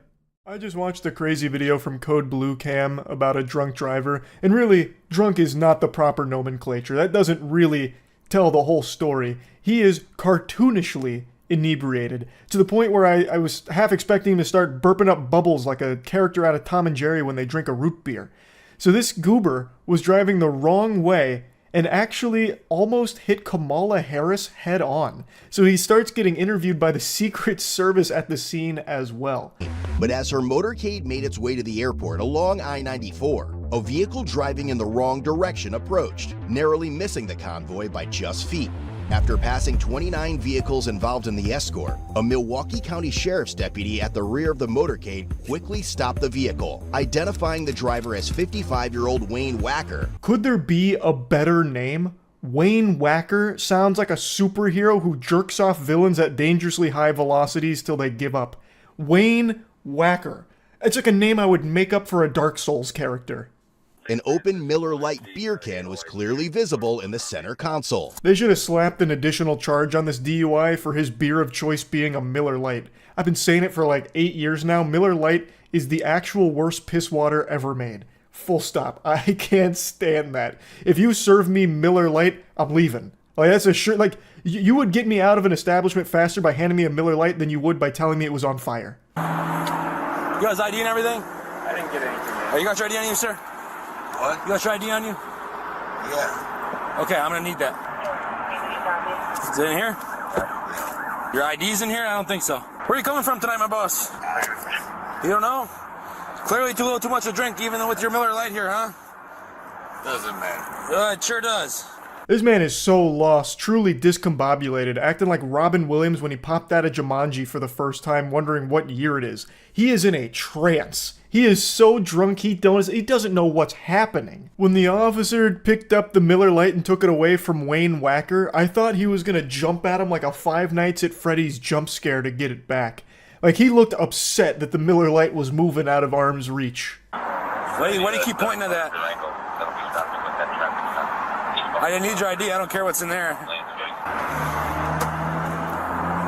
I just watched a crazy video from Code Blue Cam about a drunk driver, and really, drunk is not the proper nomenclature. That doesn't really tell the whole story. He is cartoonishly inebriated, to the point where I was half expecting him to start burping up bubbles like a character out of Tom and Jerry when they drink a root beer. So this goober was driving the wrong way and actually almost hit Kamala Harris head on. So he starts getting interviewed by the Secret Service at the scene as well. But as her motorcade made its way to the airport along I-94, a vehicle driving in the wrong direction approached, narrowly missing the convoy by just feet. After passing 29 vehicles involved in the escort, a Milwaukee County Sheriff's deputy at the rear of the motorcade quickly stopped the vehicle, identifying the driver as 55-year-old Wayne Wacker. Could there be a better name? Wayne Wacker sounds like a superhero who jerks off villains at dangerously high velocities till they give up. Wayne Wacker. It's like a name I would make up for a Dark Souls character. An open Miller Lite beer can was clearly visible in the center console. They should have slapped an additional charge on this DUI for his beer of choice being a Miller Lite. I've been saying it for like 8 years now. Miller Lite is the actual worst piss water ever made. Full stop. I can't stand that. If you serve me Miller Lite, I'm leaving. Like, that's a sure, like, you would get me out of an establishment faster by handing me a Miller Lite than you would by telling me it was on fire. You guys ID and everything? I didn't get anything. Are you gonna try ID on you, sir? What? You got your ID on you? Yeah. Okay, I'm gonna need that. Is it in here? Your ID's in here? I don't think so. Where are you coming from tonight, my boss? You don't know? Clearly too little too much to drink, even with your Miller Lite here, huh? Doesn't matter. It sure does. This man is so lost, truly discombobulated, acting like Robin Williams when he popped out of Jumanji for the first time, wondering what year it is. He is in a trance. He is so drunk he doesn't know what's happening. When the officer picked up the Miller Lite and took it away from Wayne Wacker, I thought he was gonna jump at him like a Five Nights at Freddy's jump scare to get it back. Like, he looked upset that the Miller Lite was moving out of arm's reach. Why do you keep pointing at that? I didn't need your ID. I don't care what's in there.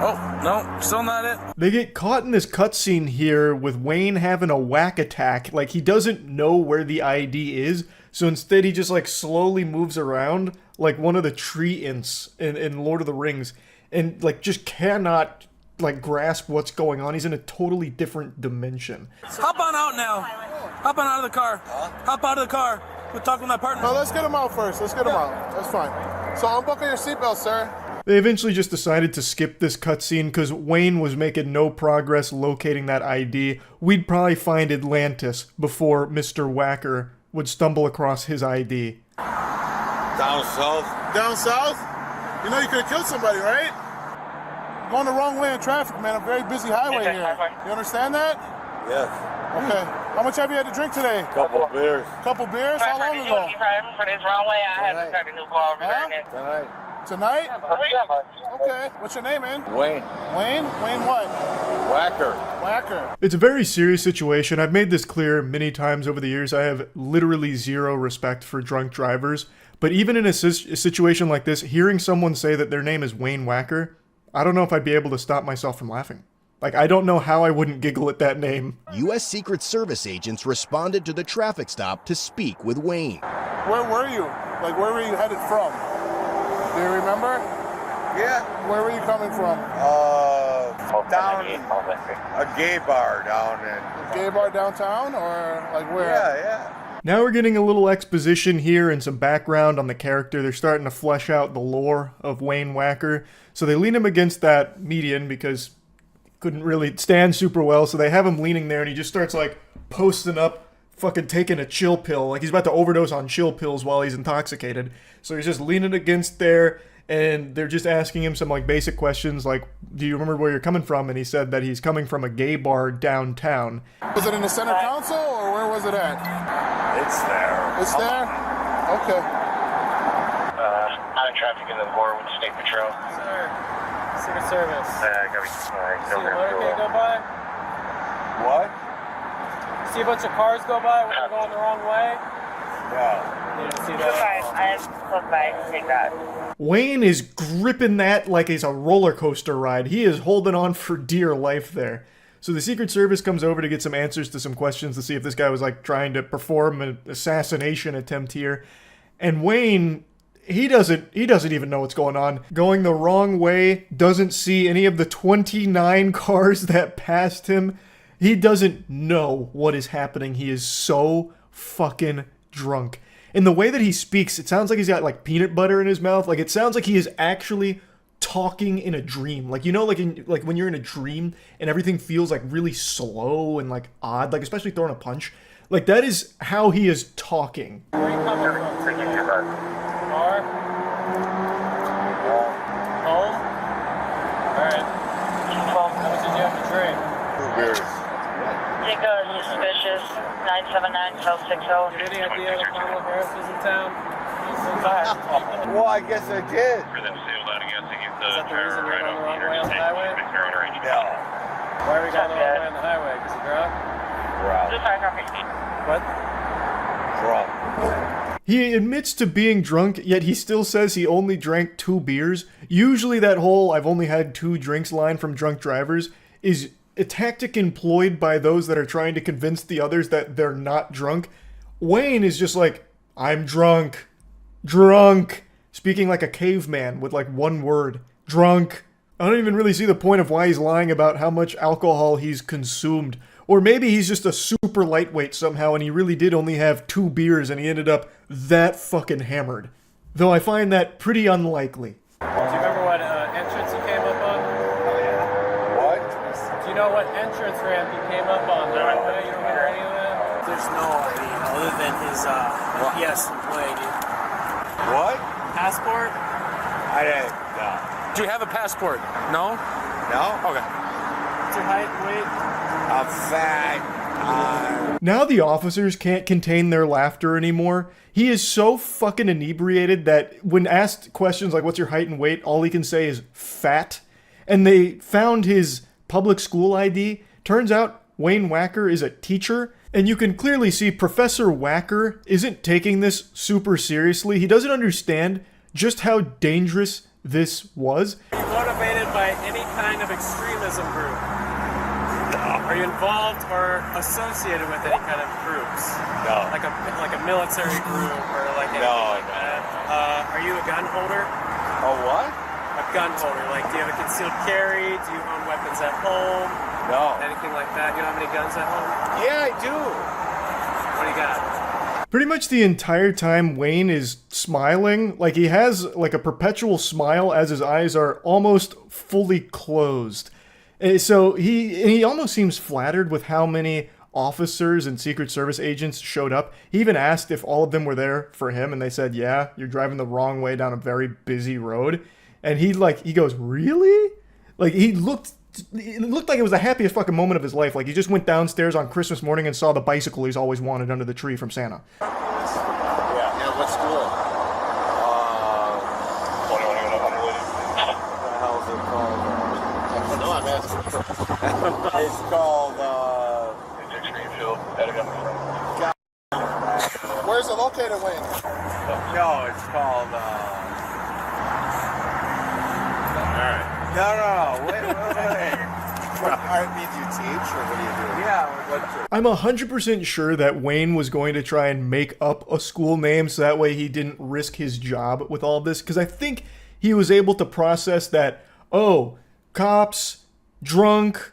Oh, no, still not it. They get caught in this cutscene here with Wayne having a whack attack. Like, he doesn't know where the ID is, so instead he just, like, slowly moves around like one of the tree ints in Lord of the Rings and, like, just cannot, like, grasp what's going on. He's in a totally different dimension. Hop on out now. Hop on out of the car. Hop out of the car. We'll talk with my partner. No, let's get him out first. Let's get him out. That's fine. So unbuckle your seatbelt, sir. They eventually just decided to skip this cutscene because Wayne was making no progress locating that ID. We'd probably find Atlantis before Mr. Wacker would stumble across his ID. Down south. Down south? You know you could have killed somebody, right? You're going the wrong way in traffic, man. A very busy highway here. You understand that? Yes. Okay. How much have you had to drink today? Couple of beers. Couple beers? How long ago? For this wrong way, I had to start a new car over there. Tonight? Okay. What's your name, man? Wayne. Wayne? Wayne what? Whacker. Whacker. It's a very serious situation. I've made this clear many times over the years. I have literally zero respect for drunk drivers. But even in a situation like this, hearing someone say that their name is Wayne Wacker, I don't know if I'd be able to stop myself from laughing. Like, I don't know how I wouldn't giggle at that name. U.S. Secret Service agents responded to the traffic stop to speak with Wayne. Where were you? Like, where were you headed from? Do you remember? Yeah. Where were you coming from? Down a gay bar down in... A gay bar downtown, or like where? Yeah. Now we're getting a little exposition here and some background on the character. They're starting to flesh out the lore of Wayne Wacker. So they lean him against that median because couldn't really stand super well, so they have him leaning there and he just starts like posting up, fucking taking a chill pill, like he's about to overdose on chill pills while he's intoxicated. So he's just leaning against there and they're just asking him some like basic questions like, do you remember where you're coming from? And he said that he's coming from a gay bar downtown. Was it in the center council or where was it at? It's there. It's there? Okay. Out of traffic in the Warwood State Patrol. Sir. Secret Service. Got me. See a motorcade go by? What? See a bunch of cars go by when they're going the wrong way? No. You didn't see that? I have looked by to take that. Wayne is gripping that like it's a roller coaster ride. He is holding on for dear life there. So the Secret Service comes over to get some answers to some questions to see if this guy was like trying to perform an assassination attempt here. And Wayne, he doesn't even know what's going on. Going the wrong way, doesn't see any of the 29 cars that passed him. He doesn't know what is happening. He is so fucking drunk. In the way that he speaks, it sounds like he's got like peanut butter in his mouth. Like it sounds like he is actually talking in a dream. Like, you know, like when you're in a dream and everything feels like really slow and like odd, like especially throwing a punch. Like that is how he is talking. Where are you coming from? Car? Home? Alright. How much did you have to drink? 2 beers. Take a suspicious 979 South 60. Any idea the Kamala Harris is in town? Well, I guess I did. Is that the reason you're going the wrong way on the highway? No. Why are we going the wrong way on the highway? Because you're drunk? What? Drunk. He admits to being drunk, yet he still says he only drank 2 beers. Usually that whole "I've only had 2 drinks" line from drunk drivers is a tactic employed by those that are trying to convince the others that they're not drunk. Wayne is just like, "I'm drunk. Drunk." Speaking like a caveman with like one word. Drunk. I don't even really see the point of why he's lying about how much alcohol he's consumed. Or maybe he's just a super lightweight somehow and he really did only have 2 beers and he ended up that fucking hammered. Though I find that pretty unlikely. Do you remember what entrance you came up on? What? Do you know what entrance ramp you came up on? The right way? You don't remember any of that? There's no idea other than his yes employee. What? Passport? I didn't. No. Do you have a passport? No? No? Okay. What's your height and weight? I'm fat. Now the officers can't contain their laughter anymore. He is so fucking inebriated that when asked questions like what's your height and weight, all he can say is fat. And they found his public school ID. Turns out Wayne Wacker is a teacher. And you can clearly see Professor Wacker isn't taking this super seriously. He doesn't understand just how dangerous this was. Are you motivated by any kind of extremism group? Are you involved or associated with any kind of groups? No. Like a military group or like anything like that? Are you a gun holder? A what? A gun holder. Like, do you have a concealed carry? Do you own weapons at home? No. Anything like that? You don't have any guns at home? Yeah, I do. What do you got? Pretty much the entire time Wayne is smiling, like he has like a perpetual smile as his eyes are almost fully closed. So he almost seems flattered with how many officers and Secret Service agents showed up. He even asked if all of them were there for him, and they said, "Yeah, you're driving the wrong way down a very busy road." And he goes, "Really?" Like it looked like it was the happiest fucking moment of his life. Like he just went downstairs on Christmas morning and saw the bicycle he's always wanted under the tree from Santa. Yeah, what school? What the hell is it called? No, I'm asking. It's called, Where's it located, Wayne? No, it's called, No, wait. What means you teach, or what do you do? Yeah, I'm 100% sure that Wayne was going to try and make up a school name so that way he didn't risk his job with all of this. Because I think he was able to process that, oh, cops, drunk,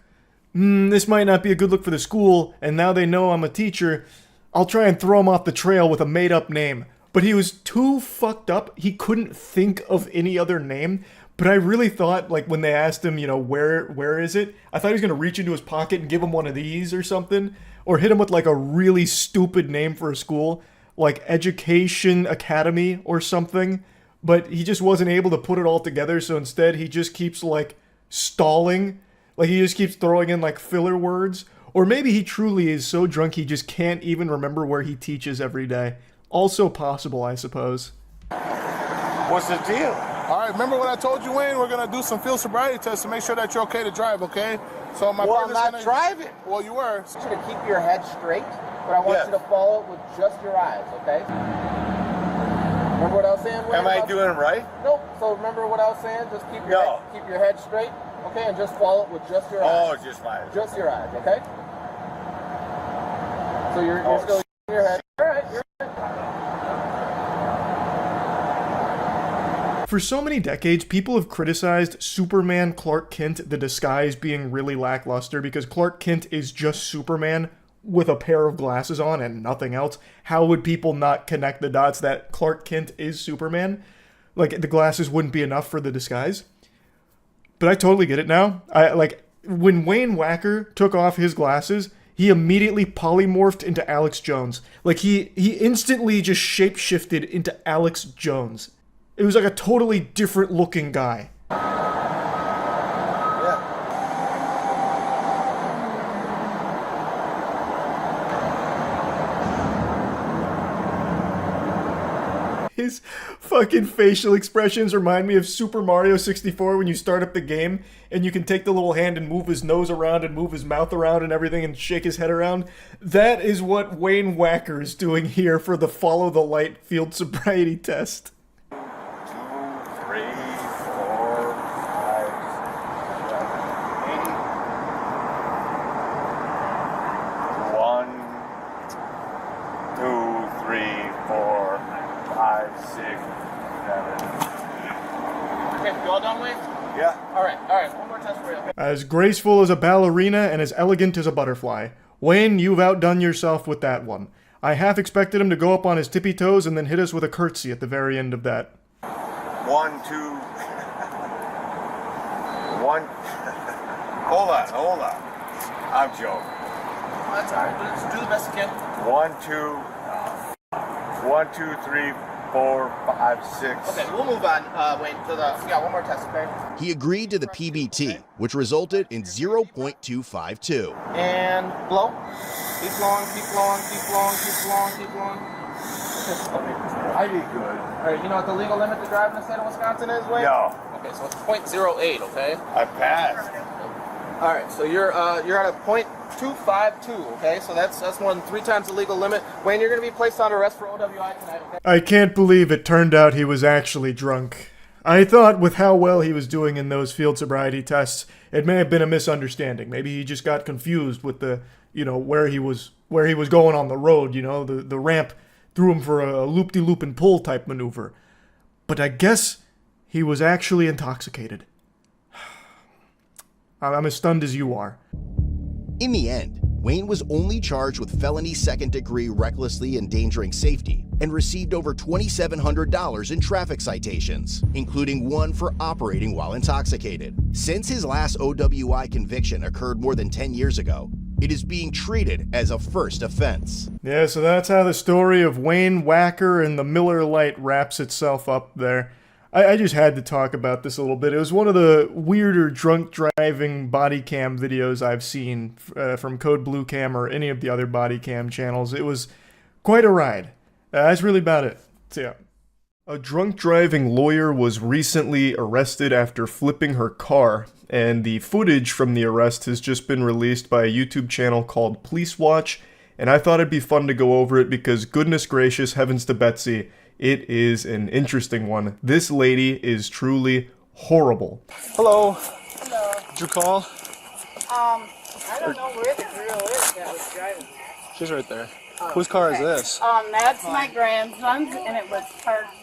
this might not be a good look for the school, and now they know I'm a teacher. I'll try and throw him off the trail with a made-up name. But he was too fucked up, he couldn't think of any other name. But I really thought, like, when they asked him, you know, where is it? I thought he was going to reach into his pocket and give him one of these or something. Or hit him with, like, a really stupid name for a school. Like Education Academy or something. But he just wasn't able to put it all together. So instead, he just keeps, like, stalling. Like, he just keeps throwing in, like, filler words. Or maybe he truly is so drunk he just can't even remember where he teaches every day. Also possible, I suppose. What's the deal? All right, remember what I told you, Wayne? We're going to do some field sobriety tests to make sure that you're okay to drive, okay? So my Well, I'm not driving. Well, you were. I want you to keep your head straight, but I want you to follow it with just your eyes, okay? Remember what I was saying? Am I doing it right? Nope. So remember what I was saying? Just keep your head straight, okay, and just follow it with just your eyes. Oh, just my eyes. Just your eyes, okay? So you're still in your head. All right, you're right. For so many decades, people have criticized Superman Clark Kent, the disguise, being really lackluster because Clark Kent is just Superman with a pair of glasses on and nothing else. How would people not connect the dots that Clark Kent is Superman? Like, the glasses wouldn't be enough for the disguise. But I totally get it now. When Wayne Wacker took off his glasses, he immediately polymorphed into Alex Jones. Like, he instantly just shape-shifted into Alex Jones. It was like a totally different looking guy. His fucking facial expressions remind me of Super Mario 64 when you start up the game and you can take the little hand and move his nose around and move his mouth around and everything and shake his head around. That is what Wayne Wacker is doing here for the Follow the Light field sobriety test. 2, 3, 4, 5, 6, 7, 8. 1, 2, 3, 4, 5, 6, 7. Okay, you all done, Wayne? Yeah. All right, one more test for you. Okay. As graceful as a ballerina and as elegant as a butterfly. Wayne, you've outdone yourself with that one. I half expected him to go up on his tippy toes and then hit us with a curtsy at the very end of that. 1, 2. 1. Hold on. I'm joking. That's all right. Just do the best you can. 1, 2. 1, 2, 3, 4, 5, 6. Okay, we'll move on, Wayne, to the... We got one more test, okay? He agreed to the PBT, which resulted in 0.252. And blow. Keep blowing. I did good. All right, you know what the legal limit to drive in the state of Wisconsin is, Wayne? No. Okay, so it's 0.08, okay? I passed. All right, so you're at a 0.252, okay? So that's more than 3 times the legal limit. Wayne, you're going to be placed on arrest for OWI tonight, okay? I can't believe it turned out he was actually drunk. I thought with how well he was doing in those field sobriety tests, it may have been a misunderstanding. Maybe he just got confused with the, where he was going on the road, the ramp threw him for a loop-de-loop and pull type maneuver. But I guess he was actually intoxicated. I'm as stunned as you are. In the end, Wayne was only charged with felony second-degree recklessly endangering safety and received over $2,700 in traffic citations, including one for operating while intoxicated. Since his last OWI conviction occurred more than 10 years ago, it is being treated as a first offense. Yeah, so that's how the story of Wayne Wacker and the Miller Lite wraps itself up there. I just had to talk about this a little bit. It was one of the weirder drunk driving body cam videos I've seen from Code Blue Cam or any of the other body cam channels. It was quite a ride. That's really about it. So yeah. A drunk driving lawyer was recently arrested after flipping her car, and the footage from the arrest has just been released by a YouTube channel called Police Watch, and I thought it'd be fun to go over it because goodness gracious, heavens to Betsy, it is an interesting one. This lady is truly horrible. Hello. Hello. Did you call? I don't know where the girl is that was driving. She's right there. Oh, Whose car okay. is this? That's my grandson's, and it was parked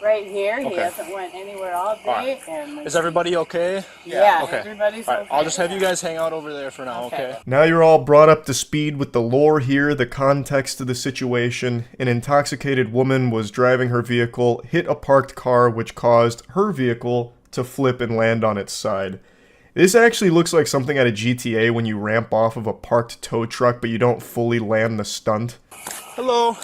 right here. He Okay. hasn't went anywhere all day. And Is everybody okay? Yeah, Okay. everybody's All right, okay. I'll just have you guys hang out over there for now, okay? Now you're all brought up to speed with the lore here, the context of the situation. An intoxicated woman was driving her vehicle, hit a parked car, which caused her vehicle to flip and land on its side. This actually looks like something out of GTA when you ramp off of a parked tow truck, but you don't fully land the stunt. Hello.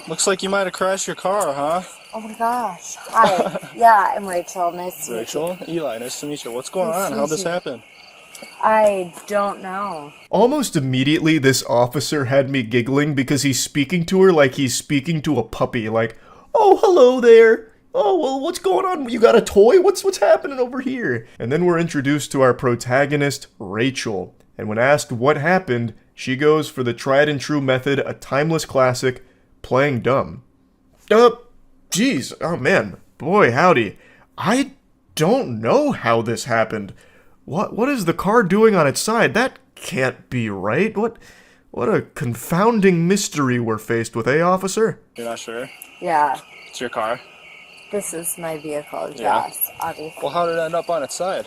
Looks like you might have crashed your car, huh? Oh my gosh. Hi. Yeah, I'm Rachel. Nice to meet you. Rachel? Eli, nice to meet you. What's going Nice on? to How'd meet this you. happen? I don't know. Almost immediately, this officer had me giggling because he's speaking to her like he's speaking to a puppy. Like, oh, hello there. Oh, well, what's going on? You got a toy? What's happening over here? And then we're introduced to our protagonist, Rachel. And when asked what happened, she goes for the tried and true method, a timeless classic, playing dumb. Geez, oh man, boy howdy. I don't know how this happened. What is the car doing on its side? That can't be right. What a confounding mystery we're faced with, eh, officer? You're not sure? Yeah, It's your car? this is my vehicle, Yeah. yes, obviously. Well, how did it end up on its side?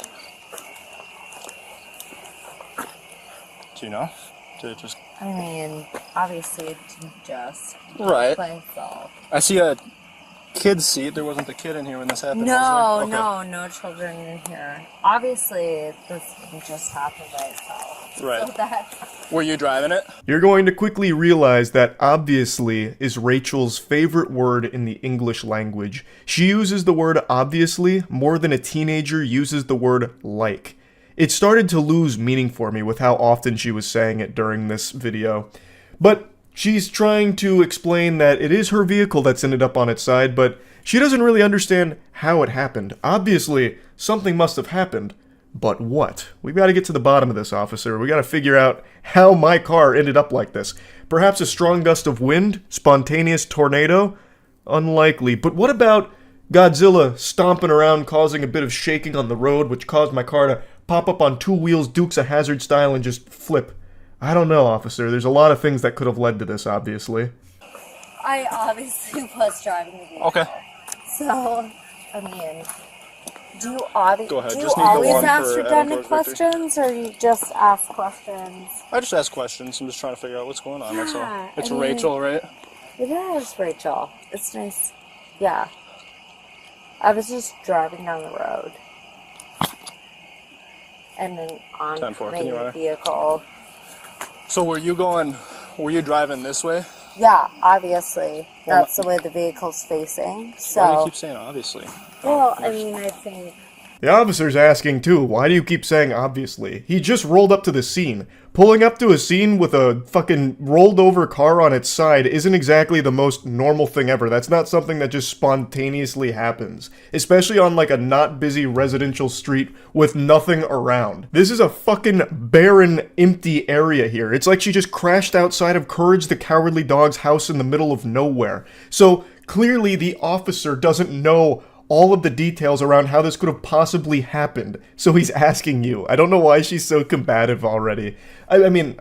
Do you know? Did it just... I mean, obviously it didn't just Right. by itself. I see a kid's seat. There wasn't a kid in here when this happened, No, was there? no, no children in here. Obviously, this didn't just happen by itself. Right. So that's... Were you driving it? You're going to quickly realize that obviously is Rachel's favorite word in the English language. She uses the word obviously more than a teenager uses the word like. It started to lose meaning for me with how often she was saying it during this video. But she's trying to explain that it is her vehicle that's ended up on its side, but she doesn't really understand how it happened. Obviously, something must have happened. But what? We've got to get to the bottom of this, officer. We got to figure out how my car ended up like this. Perhaps a strong gust of wind? Spontaneous tornado? Unlikely. But what about Godzilla stomping around causing a bit of shaking on the road, which caused my car to pop up on two wheels, Dukes of Hazzard style, and just flip? I don't know, officer. There's a lot of things that could have led to this, obviously. I obviously was driving the vehicle. Okay. So, I mean, do you, always Go ahead. do you Just need the always one ask for redundant Adam Court's victory. questions, or you just ask questions? I just ask questions. I'm just trying to figure out what's going on, that's all. Yeah, It's I mean- Rachel, right? It is, Rachel. It's nice. Yeah. I was just driving down the road. And then on 10-4, my can you run it? vehicle. So were you driving this way? Yeah, obviously. Well, That's the way the vehicle's facing. Why do you So, keep saying obviously? well, I mean, I think The officer's asking too, why do you keep saying obviously? He just rolled up to the scene. Pulling up to a scene with a fucking rolled over car on its side isn't exactly the most normal thing ever. That's not something that just spontaneously happens. Especially on like a not busy residential street with nothing around. This is a fucking barren, empty area here. It's like she just crashed outside of Courage the Cowardly Dog's house in the middle of nowhere. So clearly the officer doesn't know all of the details around how this could have possibly happened. So he's asking you. I don't know why she's so combative already. I mean,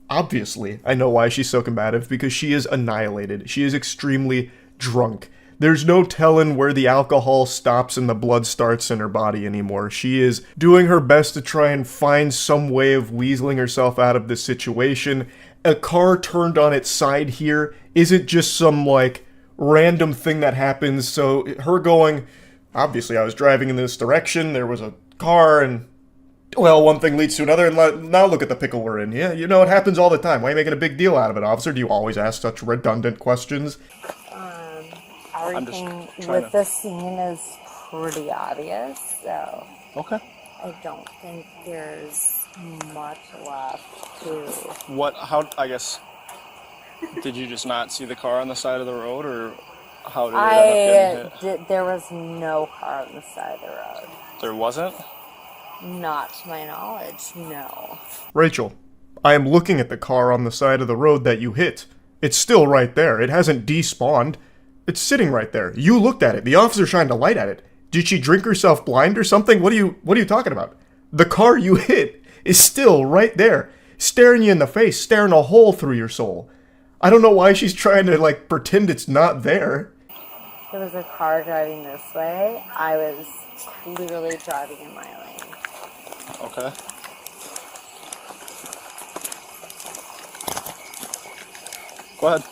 obviously, I know why she's so combative, because she is annihilated. She is extremely drunk. There's no telling where the alcohol stops and the blood starts in her body anymore. She is doing her best to try and find some way of weaseling herself out of this situation. A car turned on its side here isn't just some, like, random thing that happens. So her going, obviously I was driving in this direction, there was a car, and well, one thing leads to another, and now look at the pickle we're in. Yeah, you know, it happens all the time. Why are you making a big deal out of it, officer? Do you always ask such redundant questions? everything with this scene is pretty obvious, so Okay. I don't think there's much left to... I guess, did you just not see the car on the side of the road, or how did it I end up getting hit? there was no car on the side of the road. There wasn't? Not to my knowledge, no. Rachel, I am looking at the car on the side of the road that you hit. It's still right there. It hasn't despawned. It's sitting right there. You looked at it. The officer shined a light at it. Did she drink herself blind or something? What are you talking about? The car you hit is still right there, staring you in the face, staring a hole through your soul. I don't know why she's trying to, like, pretend it's not there. There was a car driving this way. I was clearly driving in my lane. Okay. Go ahead.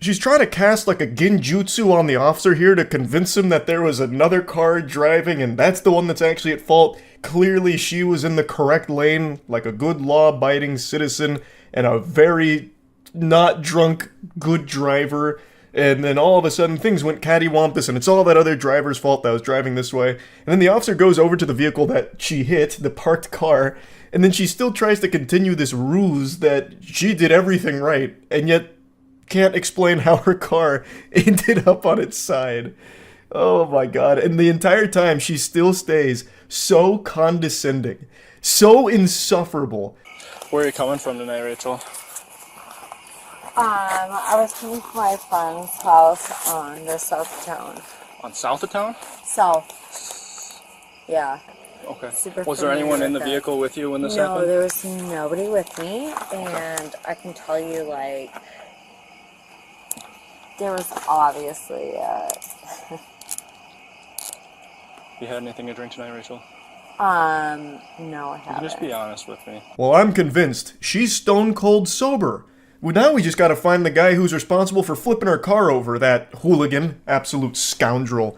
She's trying to cast like a genjutsu on the officer here to convince him that there was another car driving and that's the one that's actually at fault. Clearly she was in the correct lane, like a good law-abiding citizen and a very not drunk good driver. And then all of a sudden things went cattywampus and it's all that other driver's fault that was driving this way. And then the officer goes over to the vehicle that she hit, the parked car, and then she still tries to continue this ruse that she did everything right, and yet can't explain how her car ended up on its side. Oh my god. And the entire time she still stays so condescending, so insufferable. Where are you coming from tonight, Rachel? I was coming from my friend's house on the south of town. On south of town? South. Yeah. Okay. Super Was there anyone in the vehicle with you when this happened? No, there was nobody with me, and I can tell you, like, there was obviously You had anything to drink tonight, Rachel? no, I You haven't. can just be honest with me. Well, I'm convinced she's stone cold sober. Well, now we just gotta find the guy who's responsible for flipping her car over, that hooligan, absolute scoundrel.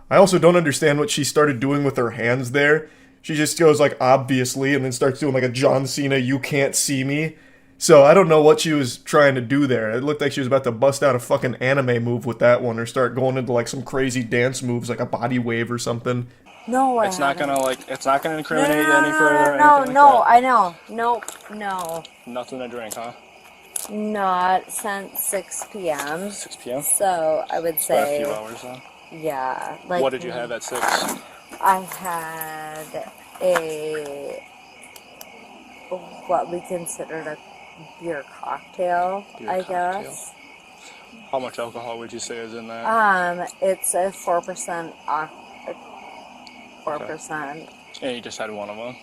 I also don't understand what she started doing with her hands there. She just goes like, obviously, and then starts doing like a John Cena, you can't see me. So I don't know what she was trying to do there. It looked like she was about to bust out a fucking anime move with that one, or start going into like some crazy dance moves like a body wave or something. No, It's not gonna incriminate you any No, further or no, anything no, like that? I know. Nope, no. Nothing to drink, huh? Not since 6 p.m. 6 p.m.? So I would It's been say... a few hours, huh? Yeah. Like, What did you have at 6? I had what we considered a beer cocktail, I guess. How much alcohol would you say is in that? It's a 4%, 4%. And you just had one of them?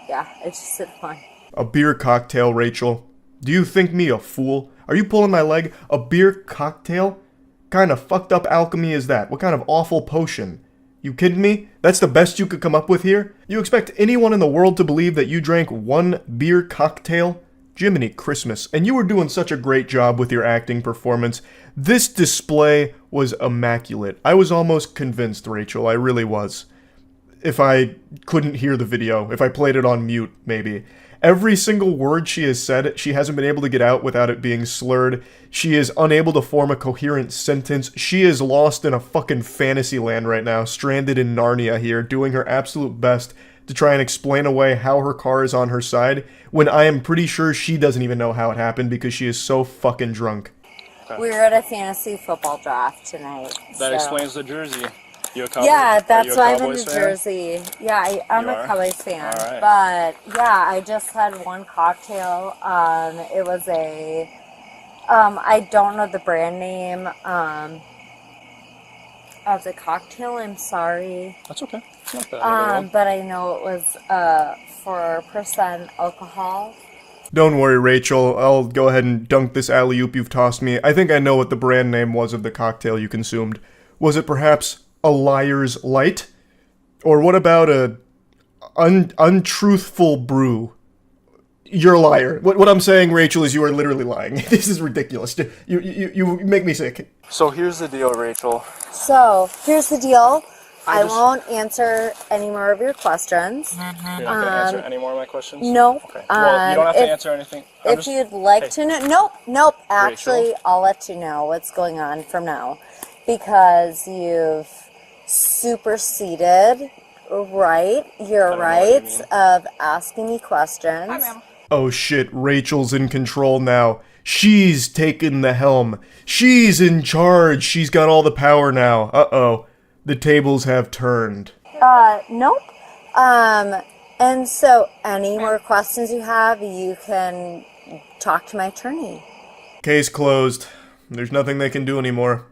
Yeah, it's just a fun. A beer cocktail, Rachel. Do you think me a fool? Are you pulling my leg? A beer cocktail? Kind of fucked up alchemy is that? What kind of awful potion? You kidding me? That's the best you could come up with here? You expect anyone in the world to believe that you drank one beer cocktail? Jiminy Christmas. And you were doing such a great job with your acting performance. This display was immaculate. I was almost convinced, Rachel. I really was. If I couldn't hear the video, if I played it on mute, maybe. Every single word she has said, she hasn't been able to get out without it being slurred. She is unable to form a coherent sentence. She is lost in a fucking fantasy land right now, stranded in Narnia here, doing her absolute best to try and explain away how her car is on her side, when I am pretty sure she doesn't even know how it happened because she is so fucking drunk. We were at a fantasy football draft tonight. That so. explains the jersey. You a Cowboy? Yeah, that's why I'm in Cowboys New fan? Jersey. Yeah, I'm You a are? Cowboys fan. All right. But yeah, I just had one cocktail. It was a, I don't know the brand name of the cocktail. I'm sorry. That's okay. It's not bad. But I know it was 4% alcohol. Don't worry, Rachel. I'll go ahead and dunk this alley-oop you've tossed me. I think I know what the brand name was of the cocktail you consumed. Was it perhaps a Liar's Light? Or what about a untruthful brew? You're a liar. What I'm saying, Rachel, is you are literally lying. This is ridiculous. You make me sick. So here's the deal, Rachel. So here's the deal. I won't answer any more of your questions. You're not going to answer any more of my questions? No. Okay. Well, you don't have to answer anything. If you'd like to know... Nope. Actually, I'll let you know what's going on from now. Because you've superseded your rights of asking me questions. Hi, ma'am. Oh shit, Rachel's in control now. She's taken the helm. She's in charge. She's got all the power now. Uh-oh. The tables have turned. Nope. And so any more questions you have, you can talk to my attorney. Case closed. There's nothing they can do anymore.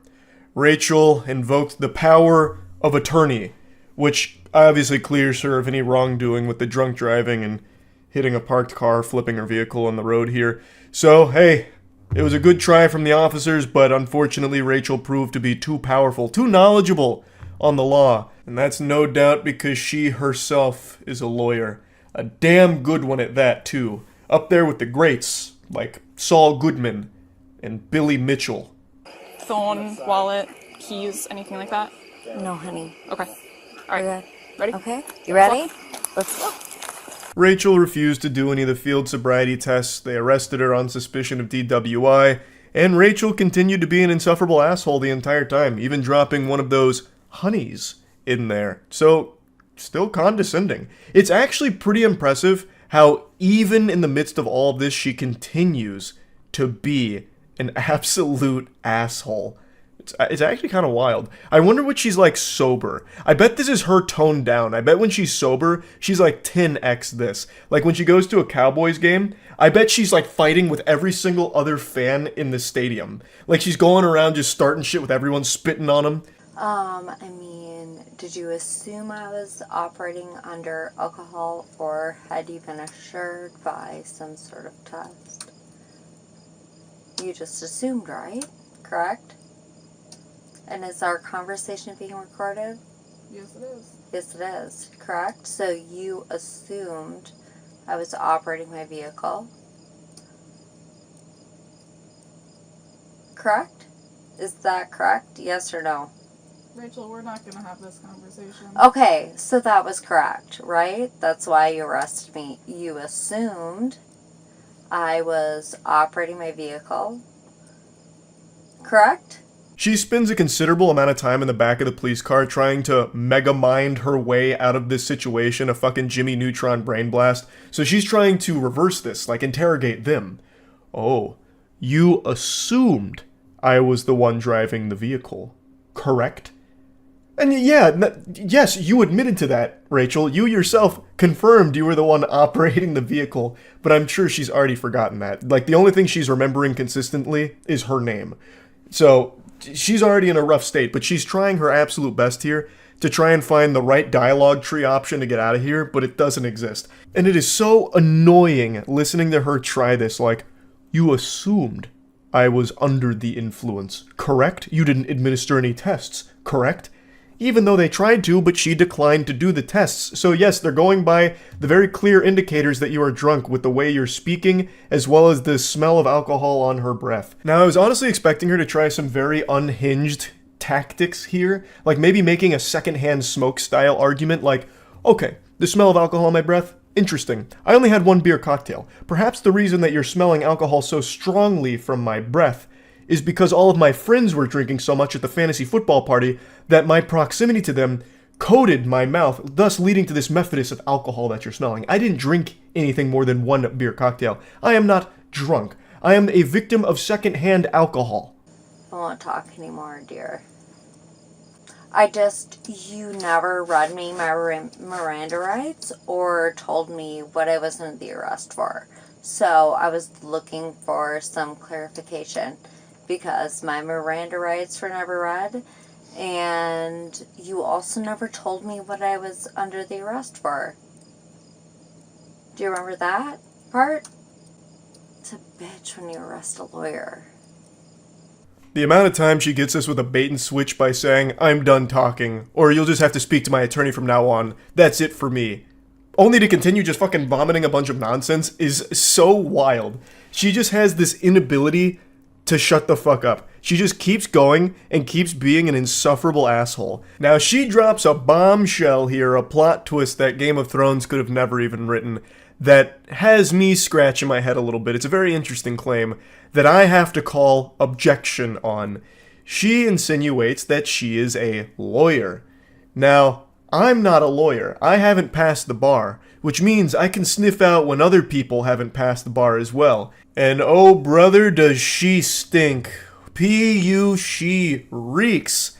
Rachel invoked the power of attorney, which obviously clears her of any wrongdoing with the drunk driving and hitting a parked car, flipping her vehicle on the road here. So, hey, it was a good try from the officers, but unfortunately Rachel proved to be too powerful, too knowledgeable on the law. And that's no doubt because she herself is a lawyer. A damn good one at that, too. Up there with the greats, like Saul Goodman and Billy Mitchell. Phone, wallet, keys, anything like that? No, honey. Okay. All right. Ready? Okay. You ready? Let's go. Rachel refused to do any of the field sobriety tests. They arrested her on suspicion of DWI, and Rachel continued to be an insufferable asshole the entire time, even dropping one of those honeys in there. So, still condescending. It's actually pretty impressive how even in the midst of all of this, she continues to be an absolute asshole. It's actually kind of wild. I wonder what she's like sober. I bet this is her toned down. I bet when she's sober, she's like 10x this. Like when she goes to a Cowboys game, I bet she's like fighting with every single other fan in the stadium. Like she's going around just starting shit with everyone, spitting on them. I mean, did you assume I was operating under alcohol, or had you been assured by some sort of test? You just assumed, right? Correct? And is our conversation being recorded? Yes, it is. Yes, it is. Correct? So you assumed I was operating my vehicle. Correct? Is that correct? Yes or no? Rachel, we're not going to have this conversation. Okay, so that was correct, right? That's why you arrested me. You assumed I was operating my vehicle. Correct? She spends a considerable amount of time in the back of the police car trying to mega mind her way out of this situation, a fucking Jimmy Neutron brain blast. So she's trying to reverse this, like interrogate them. Oh, you assumed I was the one driving the vehicle, correct? And yeah, yes, you admitted to that, Rachel. You yourself confirmed you were the one operating the vehicle, but I'm sure she's already forgotten that. Like, the only thing she's remembering consistently is her name. So, she's already in a rough state, but she's trying her absolute best here to try and find the right dialogue tree option to get out of here, but it doesn't exist. And it is so annoying listening to her try this, like, you assumed I was under the influence, correct? You didn't administer any tests, correct? Even though they tried to, but she declined to do the tests. So yes, they're going by the very clear indicators that you are drunk with the way you're speaking, as well as the smell of alcohol on her breath. Now, I was honestly expecting her to try some very unhinged tactics here, like maybe making a secondhand smoke style argument like, okay, the smell of alcohol on my breath? Interesting. I only had one beer cocktail. Perhaps the reason that you're smelling alcohol so strongly from my breath is because all of my friends were drinking so much at the fantasy football party that my proximity to them coated my mouth, thus leading to this method of alcohol that you're smelling. I didn't drink anything more than one beer cocktail. I am not drunk. I am a victim of secondhand alcohol. I won't talk anymore, dear. You never read me my Miranda rights or told me what I was under the arrest for. So I was looking for some clarification, because my Miranda rights were never read, and you also never told me what I was under the arrest for. Do you remember that part? It's a bitch when you arrest a lawyer. The amount of time she gets us with a bait and switch by saying, I'm done talking, or you'll just have to speak to my attorney from now on, that's it for me, only to continue just fucking vomiting a bunch of nonsense, is so wild. She just has this inability to shut the fuck up. She just keeps going and keeps being an insufferable asshole. Now she drops a bombshell here, a plot twist that Game of Thrones could have never even written, that has me scratching my head a little bit. It's a very interesting claim that I have to call objection on. She insinuates that she is a lawyer. Now, I'm not a lawyer. I haven't passed the bar, which means I can sniff out when other people haven't passed the bar as well. And oh brother, does she stink. She reeks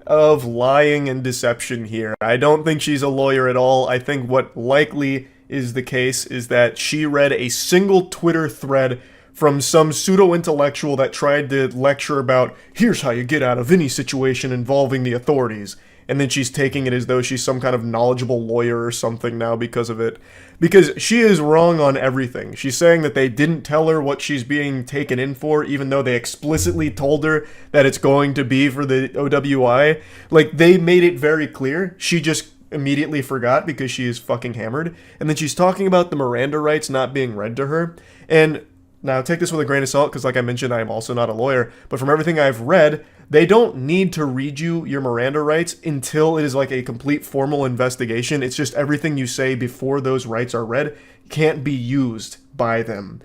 of lying and deception here. I don't think she's a lawyer at all. I think what likely is the case is that she read a single Twitter thread from some pseudo-intellectual that tried to lecture about, here's how you get out of any situation involving the authorities. And then she's taking it as though she's some kind of knowledgeable lawyer or something now because of it. Because she is wrong on everything. She's saying that they didn't tell her what she's being taken in for, even though they explicitly told her that it's going to be for the OWI. Like, they made it very clear. She just immediately forgot because she is fucking hammered. And then she's talking about the Miranda rights not being read to her. And now take this with a grain of salt, because like I mentioned, I am also not a lawyer. But from everything I've read, they don't need to read you your Miranda rights until it is like a complete formal investigation. It's just everything you say before those rights are read can't be used by them.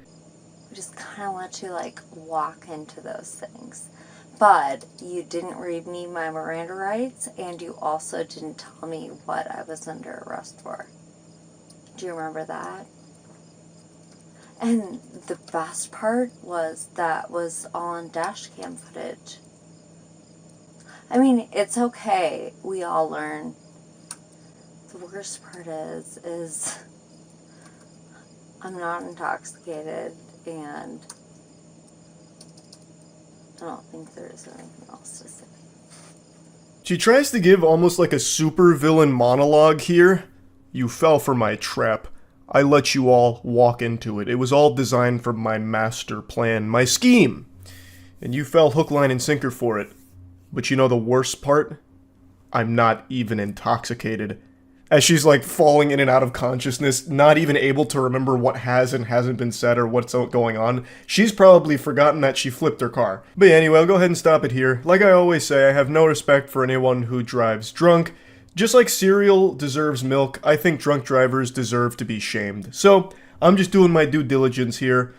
We just kind of let you, like, walk into those things. But you didn't read me my Miranda rights, and you also didn't tell me what I was under arrest for. Do you remember that? And the best part was that was all on dash cam footage. I mean, it's okay. We all learn. The worst part is I'm not intoxicated, and I don't think there is anything else to say. She tries to give almost like a supervillain monologue here. You fell for my trap. I let you all walk into it. It was all designed for my master plan, my scheme. And you fell hook, line, and sinker for it. But you know the worst part? I'm not even intoxicated. As she's like falling in and out of consciousness, not even able to remember what has and hasn't been said or what's going on. She's probably forgotten that she flipped her car. But yeah, anyway, I'll go ahead and stop it here. Like I always say, I have no respect for anyone who drives drunk. Just like cereal deserves milk, I think drunk drivers deserve to be shamed. So, I'm just doing my due diligence here.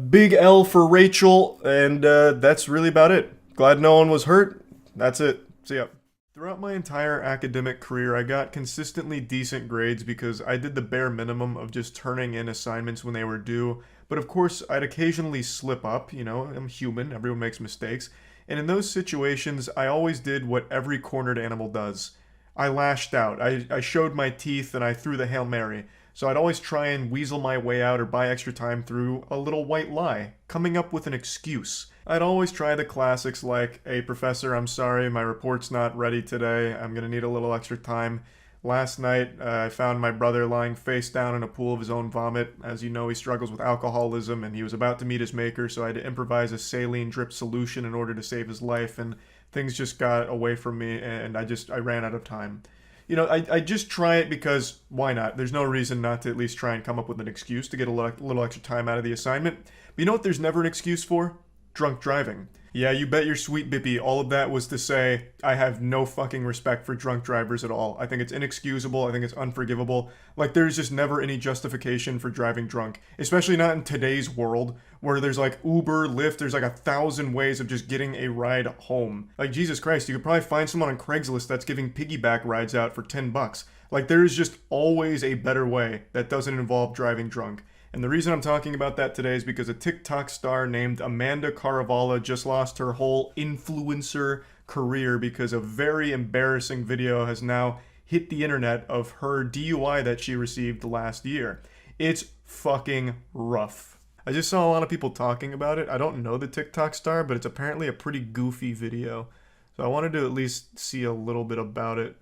Big L for Rachel, and that's really about it. Glad no one was hurt. That's it. See ya. Throughout my entire academic career, I got consistently decent grades because I did the bare minimum of just turning in assignments when they were due. But of course, I'd occasionally slip up, you know, I'm human, everyone makes mistakes. And in those situations, I always did what every cornered animal does. I lashed out, I showed my teeth, and I threw the Hail Mary. So I'd always try and weasel my way out or buy extra time through a little white lie, coming up with an excuse. I'd always try the classics like, hey professor, I'm sorry, my report's not ready today, I'm gonna need a little extra time. Last night, I found my brother lying face down in a pool of his own vomit. As you know, he struggles with alcoholism, and he was about to meet his maker, so I had to improvise a saline drip solution in order to save his life, and things just got away from me, and I ran out of time. You know, I just try it because, why not? There's no reason not to at least try and come up with an excuse to get a little extra time out of the assignment. But you know what there's never an excuse for? Drunk driving. Yeah, you bet your sweet bippy, all of that was to say, I have no fucking respect for drunk drivers at all. I think it's inexcusable, I think it's unforgivable. Like, there's just never any justification for driving drunk. Especially not in today's world, where there's like Uber, Lyft, there's like 1,000 ways of just getting a ride home. Like, Jesus Christ, you could probably find someone on Craigslist that's giving piggyback rides out for $10. Like, there's just always a better way that doesn't involve driving drunk. And the reason I'm talking about that today is because a TikTok star named Amanda Caravala just lost her whole influencer career because a very embarrassing video has now hit the internet of her DUI that she received last year. It's fucking rough. I just saw a lot of people talking about it. I don't know the TikTok star, but it's apparently a pretty goofy video. So I wanted to at least see a little bit about it.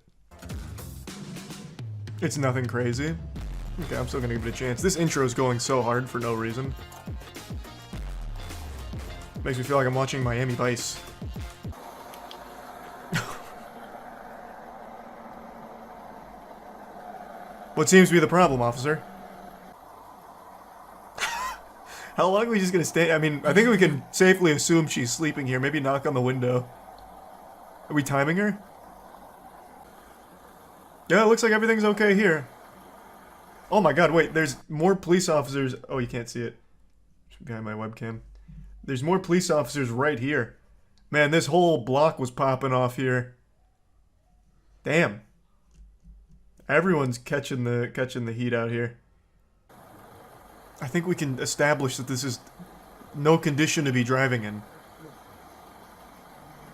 It's nothing crazy. Okay, I'm still gonna give it a chance. This intro is going so hard for no reason. Makes me feel like I'm watching Miami Vice. What seems to be the problem, officer? How long are we just gonna stay? I mean, I think we can safely assume she's sleeping here. Maybe knock on the window. Are we timing her? Yeah, it looks like everything's okay here. Oh my god, wait, there's more police officers. Oh, you can't see it. It's behind my webcam. There's more police officers right here. Man, this whole block was popping off here. Damn. Everyone's catching the heat out here. I think we can establish that this is no condition to be driving in.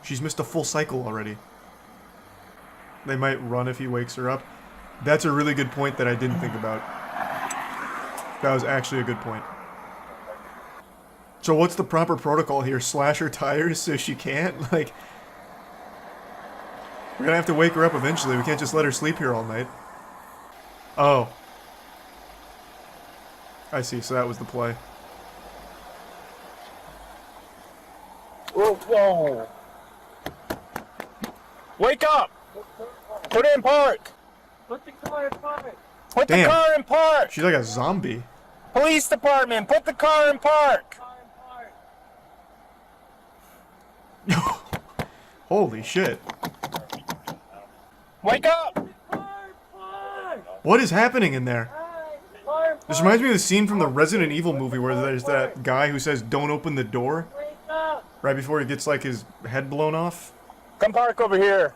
She's missed a full cycle already. They might run if he wakes her up. That's a really good point that I didn't think about. That was actually a good point. So what's the proper protocol here? Slash her tires so she can't? Like, we're gonna have to wake her up eventually. We can't just let her sleep here all night. Oh. I see, so that was the play. Whoa, whoa. Wake up! Put it in park! Put the car in park! Put the car in park! She's like a zombie. Police department, put the car in park! Holy shit. Wake up! What is happening in there? This reminds me of the scene from the Resident Evil movie where there's that guy who says, "Don't open the door," right before he gets like his head blown off. Come park over here.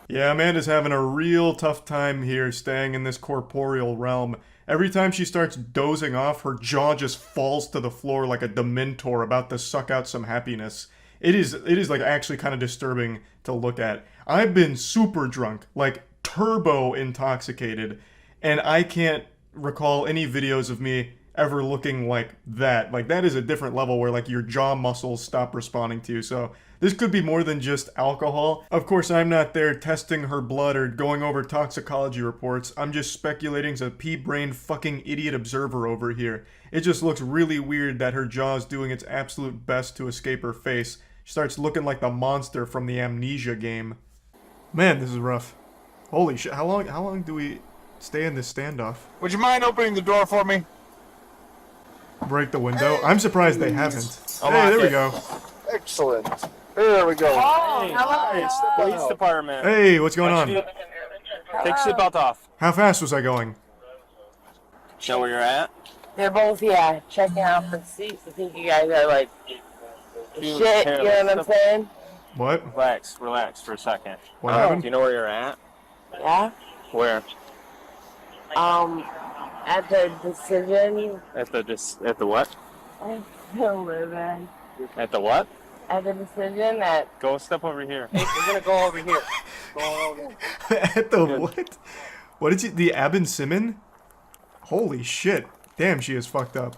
Yeah, Amanda's having a real tough time here staying in this corporeal realm. Every time she starts dozing off, her jaw just falls to the floor like a dementor about to suck out some happiness. It is like actually kind of disturbing to look at. I've been super drunk, like turbo intoxicated, and I can't recall any videos of me ever looking like that. Like, that is a different level where like your jaw muscles stop responding to you. So this could be more than just alcohol. Of course, I'm not there testing her blood or going over toxicology reports. I'm just speculating as a pea-brained fucking idiot observer over here. It just looks really weird that her jaw is doing its absolute best to escape her face. She starts looking like the monster from the Amnesia game. Man, this is rough. Holy shit, how long do we stay in this standoff? Would you mind opening the door for me? Break the window? I'm surprised they haven't. I'll Hey, lock there we it. go. Excellent. There we go. Hey, it's the police department. Hey, what's going on? Take your seatbelt off. How fast was I going? Show where you're at. They're both, checking out for seats. I think you guys are like shit, you know what I'm saying? What? Relax for a second. What happened? Do you know where you're at? Yeah? Where? At the decision. At the what? I still live in. At the what? At the decision that. Go step over here. Hey, we're gonna go over here. Go over. At the what? What did you... The Abin Simon? Holy shit. Damn, she is fucked up.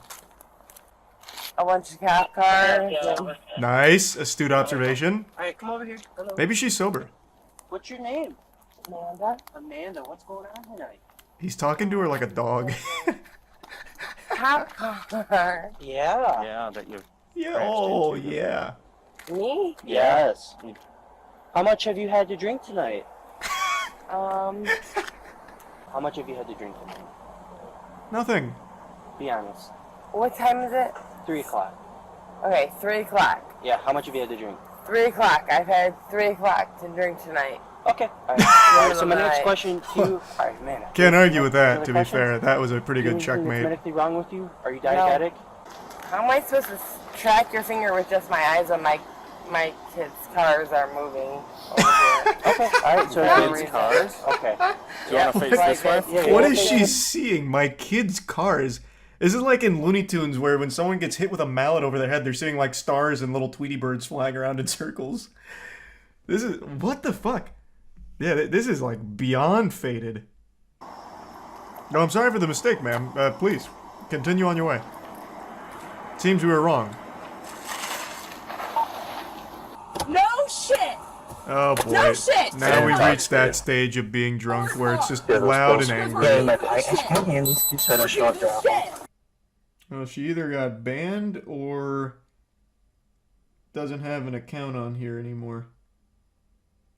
A bunch of cop cars. Nice. Astute observation. Alright, come over here. Hello. Maybe she's sober. What's your name? Amanda. Amanda, what's going on tonight? He's talking to her like a dog. Cop car. Yeah. Yeah, that you. Yeah. Oh, yeah. Me? Yes. How much have you had to drink tonight? How much have you had to drink tonight? Nothing. Be honest. What time is it? 3 o'clock. Okay, 3 o'clock. Yeah, how much have you had to drink? 3 o'clock. I've had 3 o'clock to drink tonight. Okay. Alright, so my next question to you... Alright, man. Can't argue with that, to be fair. That was a pretty good Anything checkmate. that's medically wrong with you? Are you diabetic? How am I supposed to track your finger with just my eyes when my kids' cars are moving over here? Okay. Alright, so kids' cars? Okay. Do you want to face this way? Yeah, What is she seeing? My kids' cars? Is it like in Looney Tunes where when someone gets hit with a mallet over their head, they're seeing like stars and little Tweety birds flying around in circles? This is... What the fuck? Yeah, this is like beyond faded. No, I'm sorry for the mistake, ma'am. Please, continue on your way. Seems we were wrong. No shit! Oh boy. No shit! Now we've reached that stage of being drunk where it's just loud and angry. Well, she either got banned or doesn't have an account on here anymore.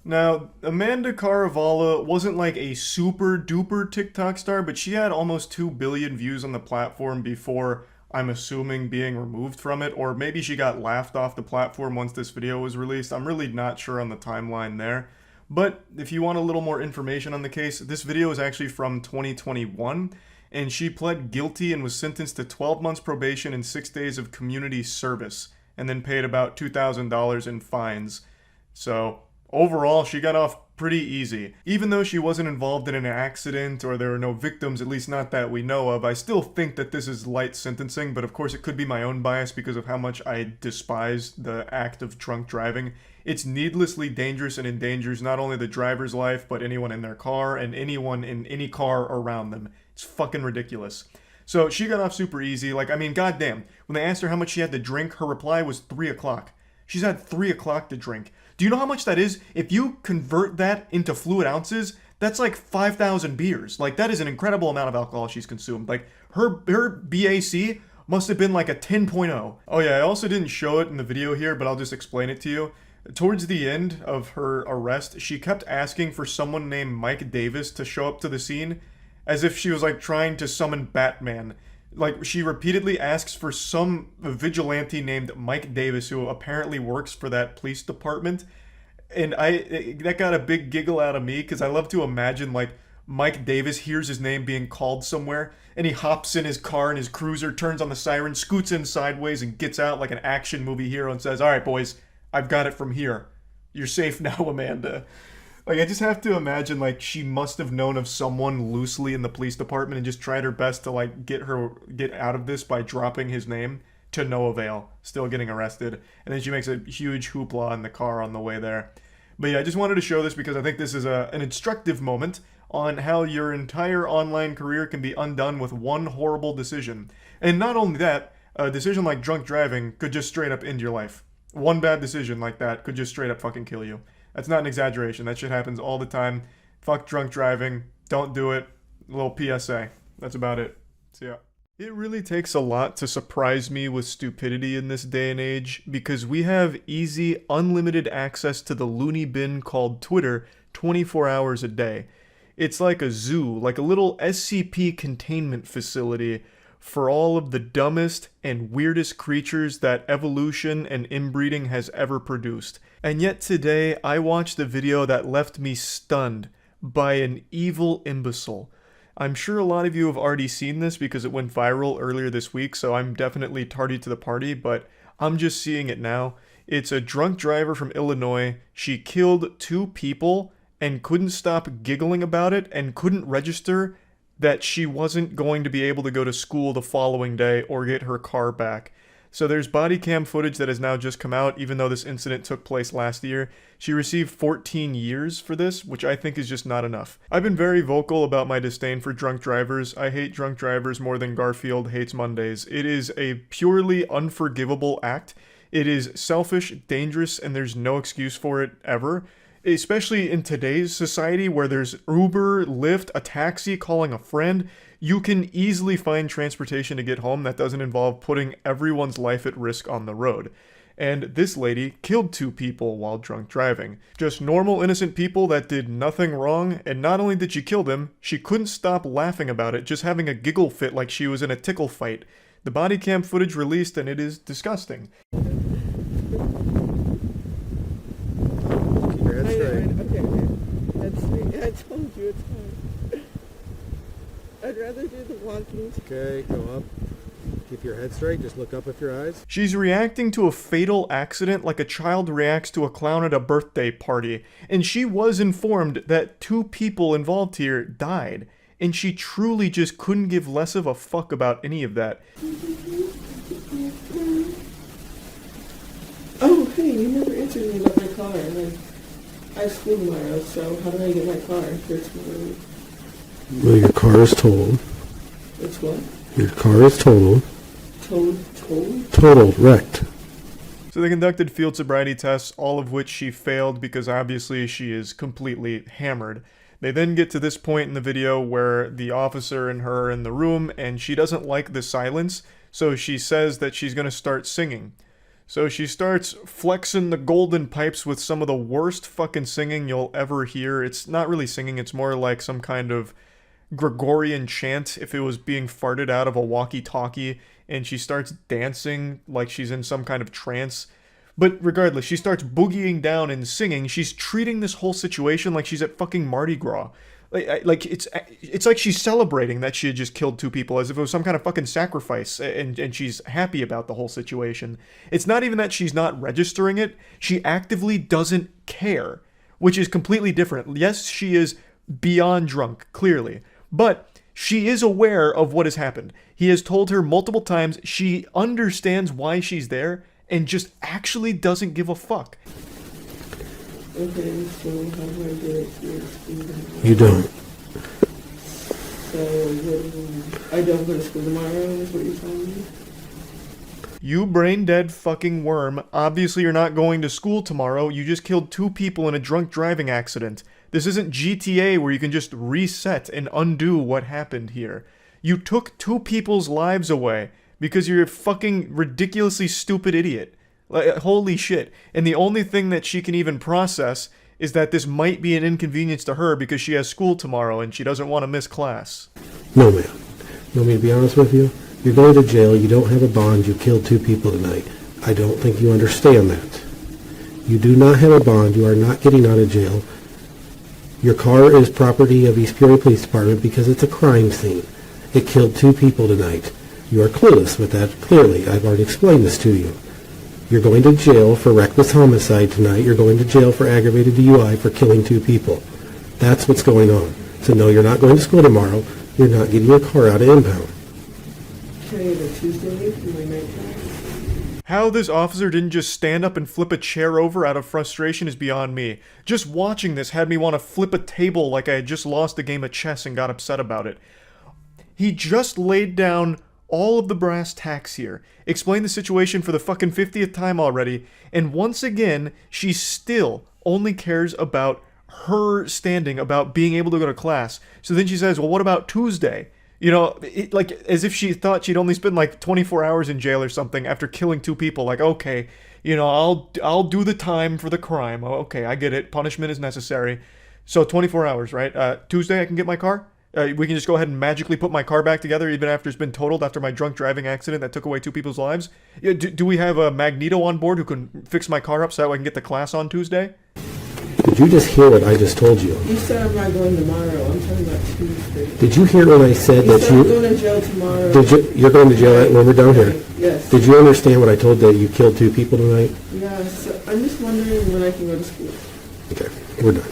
Now, Amanda Caravala wasn't like a super duper TikTok star, but she had almost 2 billion views on the platform before, I'm assuming, being removed from it, or maybe she got laughed off the platform once this video was released. I'm really not sure on the timeline there. But if you want a little more information on the case, this video is actually from 2021, and she pled guilty and was sentenced to 12 months probation and 6 days of community service, and then paid about $2,000 in fines. So overall, she got off pretty easy. Even though she wasn't involved in an accident or there are no victims, at least not that we know of, I still think that this is light sentencing, but of course it could be my own bias because of how much I despise the act of drunk driving. It's needlessly dangerous and endangers not only the driver's life, but anyone in their car and anyone in any car around them. It's fucking ridiculous. So she got off super easy. Like, I mean, goddamn. When they asked her how much she had to drink, her reply was 3 o'clock. She's had 3 o'clock to drink. Do you know how much that is? If you convert that into fluid ounces, that's like 5,000 beers. Like, that is an incredible amount of alcohol she's consumed. Like, her BAC must have been like a 10.0. Oh yeah, I also didn't show it in the video here, but I'll just explain it to you. Towards the end of her arrest, she kept asking for someone named Mike Davis to show up to the scene, as if she was like trying to summon Batman. Like, she repeatedly asks for some vigilante named Mike Davis, who apparently works for that police department. And that got a big giggle out of me, because I love to imagine, like, Mike Davis hears his name being called somewhere, and he hops in his car and his cruiser, turns on the siren, scoots in sideways, and gets out like an action movie hero and says, "All right, boys, I've got it from here. You're safe now, Amanda." Like, I just have to imagine, like, she must have known of someone loosely in the police department and just tried her best to, like, get out of this by dropping his name. to no avail, still getting arrested. And then she makes a huge hoopla in the car on the way there. But yeah, I just wanted to show this because I think this is an instructive moment on how your entire online career can be undone with one horrible decision. And not only that, a decision like drunk driving could just straight up end your life. One bad decision like that could just straight up fucking kill you. That's not an exaggeration. That shit happens all the time. Fuck drunk driving. Don't do it. A little PSA. That's about it. See ya. It really takes a lot to surprise me with stupidity in this day and age, because we have easy, unlimited access to the loony bin called Twitter 24 hours a day. It's like a zoo, like a little SCP containment facility for all of the dumbest and weirdest creatures that evolution and inbreeding has ever produced. And yet today, I watched a video that left me stunned by an evil imbecile. I'm sure a lot of you have already seen this because it went viral earlier this week, so I'm definitely tardy to the party, but I'm just seeing it now. It's a drunk driver from Illinois. She killed 2 people and couldn't stop giggling about it and couldn't register that she wasn't going to be able to go to school the following day or get her car back. So there's body cam footage that has now just come out, even though this incident took place last year. She received 14 years for this, which I think is just not enough. I've been very vocal about my disdain for drunk drivers. I hate drunk drivers more than Garfield hates Mondays. It is a purely unforgivable act. It is selfish, dangerous, and there's no excuse for it ever. Especially in today's society where there's Uber, Lyft, a taxi, calling a friend. You can easily find transportation to get home that doesn't involve putting everyone's life at risk on the road. And this lady killed 2 people while drunk driving. Just normal, innocent people that did nothing wrong, and not only did she kill them, she couldn't stop laughing about it, just having a giggle fit like she was in a tickle fight. The body cam footage released, and it is disgusting. Keep your head straight. Okay. Head straight. I told you it's hard. I'd rather do the walking. Okay, go up. Keep your head straight. Just look up with your eyes. She's reacting to a fatal accident like a child reacts to a clown at a birthday party. And she was informed that 2 people involved here died. And she truly just couldn't give less of a fuck about any of that. Oh, hey, you never answered me about my car. And I have school tomorrow, so how do I get my car for tomorrow? Well, your car is totaled. It's what? Your car is totaled. Totaled? Totaled, wrecked. So they conducted field sobriety tests, all of which she failed because obviously she is completely hammered. They then get to this point in the video where the officer and her are in the room and she doesn't like the silence, so she says that she's going to start singing. So she starts flexing the golden pipes with some of the worst fucking singing you'll ever hear. It's not really singing, it's more like some kind of Gregorian chant if it was being farted out of a walkie-talkie, and she starts dancing like she's in some kind of trance. But regardless, she starts boogieing down and singing. She's treating this whole situation like she's at fucking Mardi Gras. Like it's like she's celebrating that she had just killed 2 people as if it was some kind of fucking sacrifice, and she's happy about the whole situation. It's not even that she's not registering it. She actively doesn't care, which is completely different. Yes, she is beyond drunk, clearly, but she is aware of what has happened. He has told her multiple times. She understands why she's there and just actually doesn't give a fuck. Okay, so how do I get it here? You don't. So, I don't go to school tomorrow, is what you're telling me? You brain dead fucking worm. Obviously you're not going to school tomorrow. You just killed 2 people in a drunk driving accident. This isn't GTA where you can just reset and undo what happened here. You took 2 people's lives away because you're a fucking ridiculously stupid idiot. Like, holy shit. And the only thing that she can even process is that this might be an inconvenience to her because she has school tomorrow and she doesn't want to miss class. No, man. You want me to be honest with you? You're going to jail. You don't have a bond. You killed 2 people tonight. I don't think you understand that. You do not have a bond. You are not getting out of jail. Your car is property of East Peoria Police Department because it's a crime scene. It killed 2 people tonight. You are clueless with that, clearly. I've already explained this to you. You're going to jail for reckless homicide tonight. You're going to jail for aggravated DUI for killing 2 people. That's what's going on. So no, you're not going to school tomorrow. You're not getting your car out of impound. Can I have a Tuesday for my night class? How this officer didn't just stand up and flip a chair over out of frustration is beyond me. Just watching this had me want to flip a table like I had just lost a game of chess and got upset about it. He just laid down all of the brass tacks here, explained the situation for the fucking 50th time already, and once again, she still only cares about her standing, about being able to go to class. So then she says, well, what about Tuesday? You know, like, as if she thought she'd only spend like 24 hours in jail or something after killing 2 people. Like, okay, you know, I'll do the time for the crime. Oh, okay, I get it. Punishment is necessary. So 24 hours, right? Tuesday I can get my car? We can just go ahead and magically put my car back together even after it's been totaled after my drunk driving accident that took away 2 people's lives? Do we have a Magneto on board who can fix my car up so that I can get to class on Tuesday? Did you just hear what I just told you? You said I'm not going tomorrow. I'm talking about Tuesday. Did you hear when I said that I'm going to jail tomorrow. You're going to jail when we're done here? Yes. Did you understand what I told that you killed 2 people tonight? Yes. I'm just wondering when I can go to school. Okay, we're done.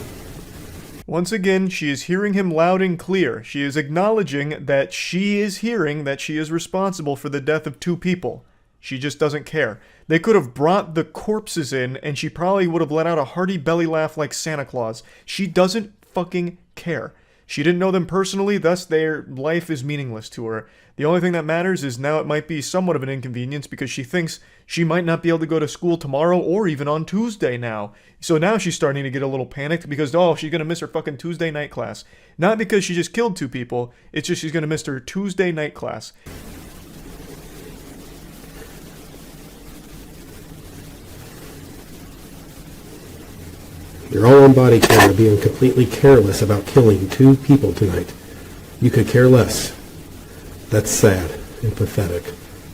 Once again, she is hearing him loud and clear. She is acknowledging that she is hearing that she is responsible for the death of 2 people. She just doesn't care. They could have brought the corpses in, and she probably would have let out a hearty belly laugh like Santa Claus. She doesn't fucking care. She didn't know them personally, thus their life is meaningless to her. The only thing that matters is now it might be somewhat of an inconvenience because she thinks she might not be able to go to school tomorrow or even on Tuesday now. So now she's starting to get a little panicked because, oh, she's going to miss her fucking Tuesday night class. Not because she just killed 2 people, it's just she's going to miss her Tuesday night class. You're all on body camera being completely careless about killing 2 people tonight. You could care less. That's sad and pathetic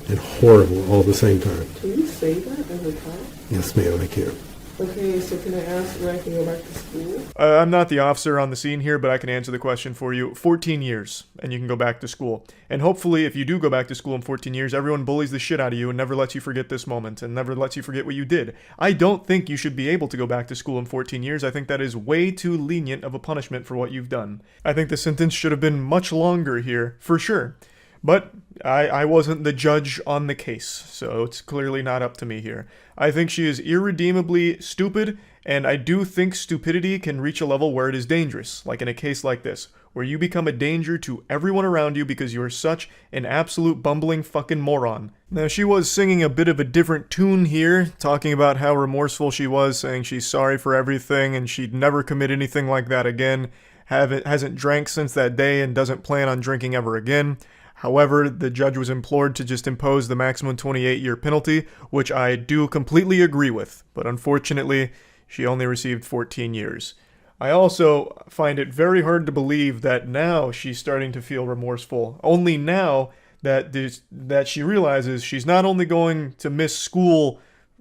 and horrible all at the same time. Can you say that as a cop? Yes, ma'am, I can. Okay, so can I ask when I can go back to school? I'm not the officer on the scene here, but I can answer the question for you. 14 years, and you can go back to school. And hopefully, if you do go back to school in 14 years, everyone bullies the shit out of you and never lets you forget this moment, and never lets you forget what you did. I don't think you should be able to go back to school in 14 years. I think that is way too lenient of a punishment for what you've done. I think the sentence should have been much longer here, for sure. But I wasn't the judge on the case, so it's clearly not up to me here. I think she is irredeemably stupid, and I do think stupidity can reach a level where it is dangerous, like in a case like this, where you become a danger to everyone around you because you are such an absolute bumbling fucking moron. Now, she was singing a bit of a different tune here, talking about how remorseful she was, saying she's sorry for everything and she'd never commit anything like that again, hasn't drank since that day and doesn't plan on drinking ever again. However, the judge was implored to just impose the maximum 28-year penalty, which I do completely agree with, but unfortunately, she only received 14 years. I also find it very hard to believe that now she's starting to feel remorseful, only now that she realizes she's not only going to miss school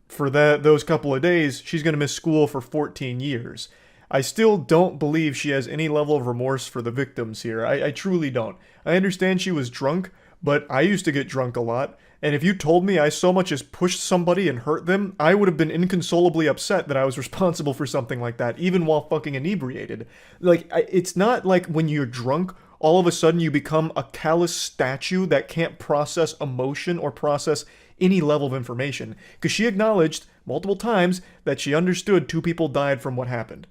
for those couple of days, she's going to miss school for 14 years. I still don't believe she has any level of remorse for the victims here. I truly don't. I understand she was drunk, but I used to get drunk a lot, and if you told me I so much as pushed somebody and hurt them, I would have been inconsolably upset that I was responsible for something like that, even while fucking inebriated. Like, it's not like when you're drunk, all of a sudden you become a callous statue that can't process emotion or process any level of information, because she acknowledged multiple times that she understood 2 people died from what happened.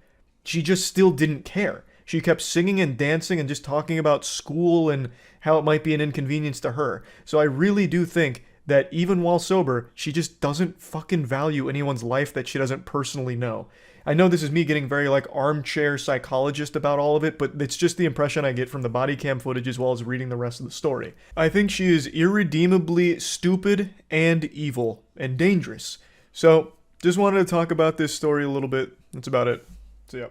She just still didn't care. She kept singing and dancing and just talking about school and how it might be an inconvenience to her. So I really do think that even while sober, she just doesn't fucking value anyone's life that she doesn't personally know. I know this is me getting very like armchair psychologist about all of it, but it's just the impression I get from the body cam footage as well as reading the rest of the story. I think she is irredeemably stupid and evil and dangerous. So just wanted to talk about this story a little bit. That's about it. So yeah.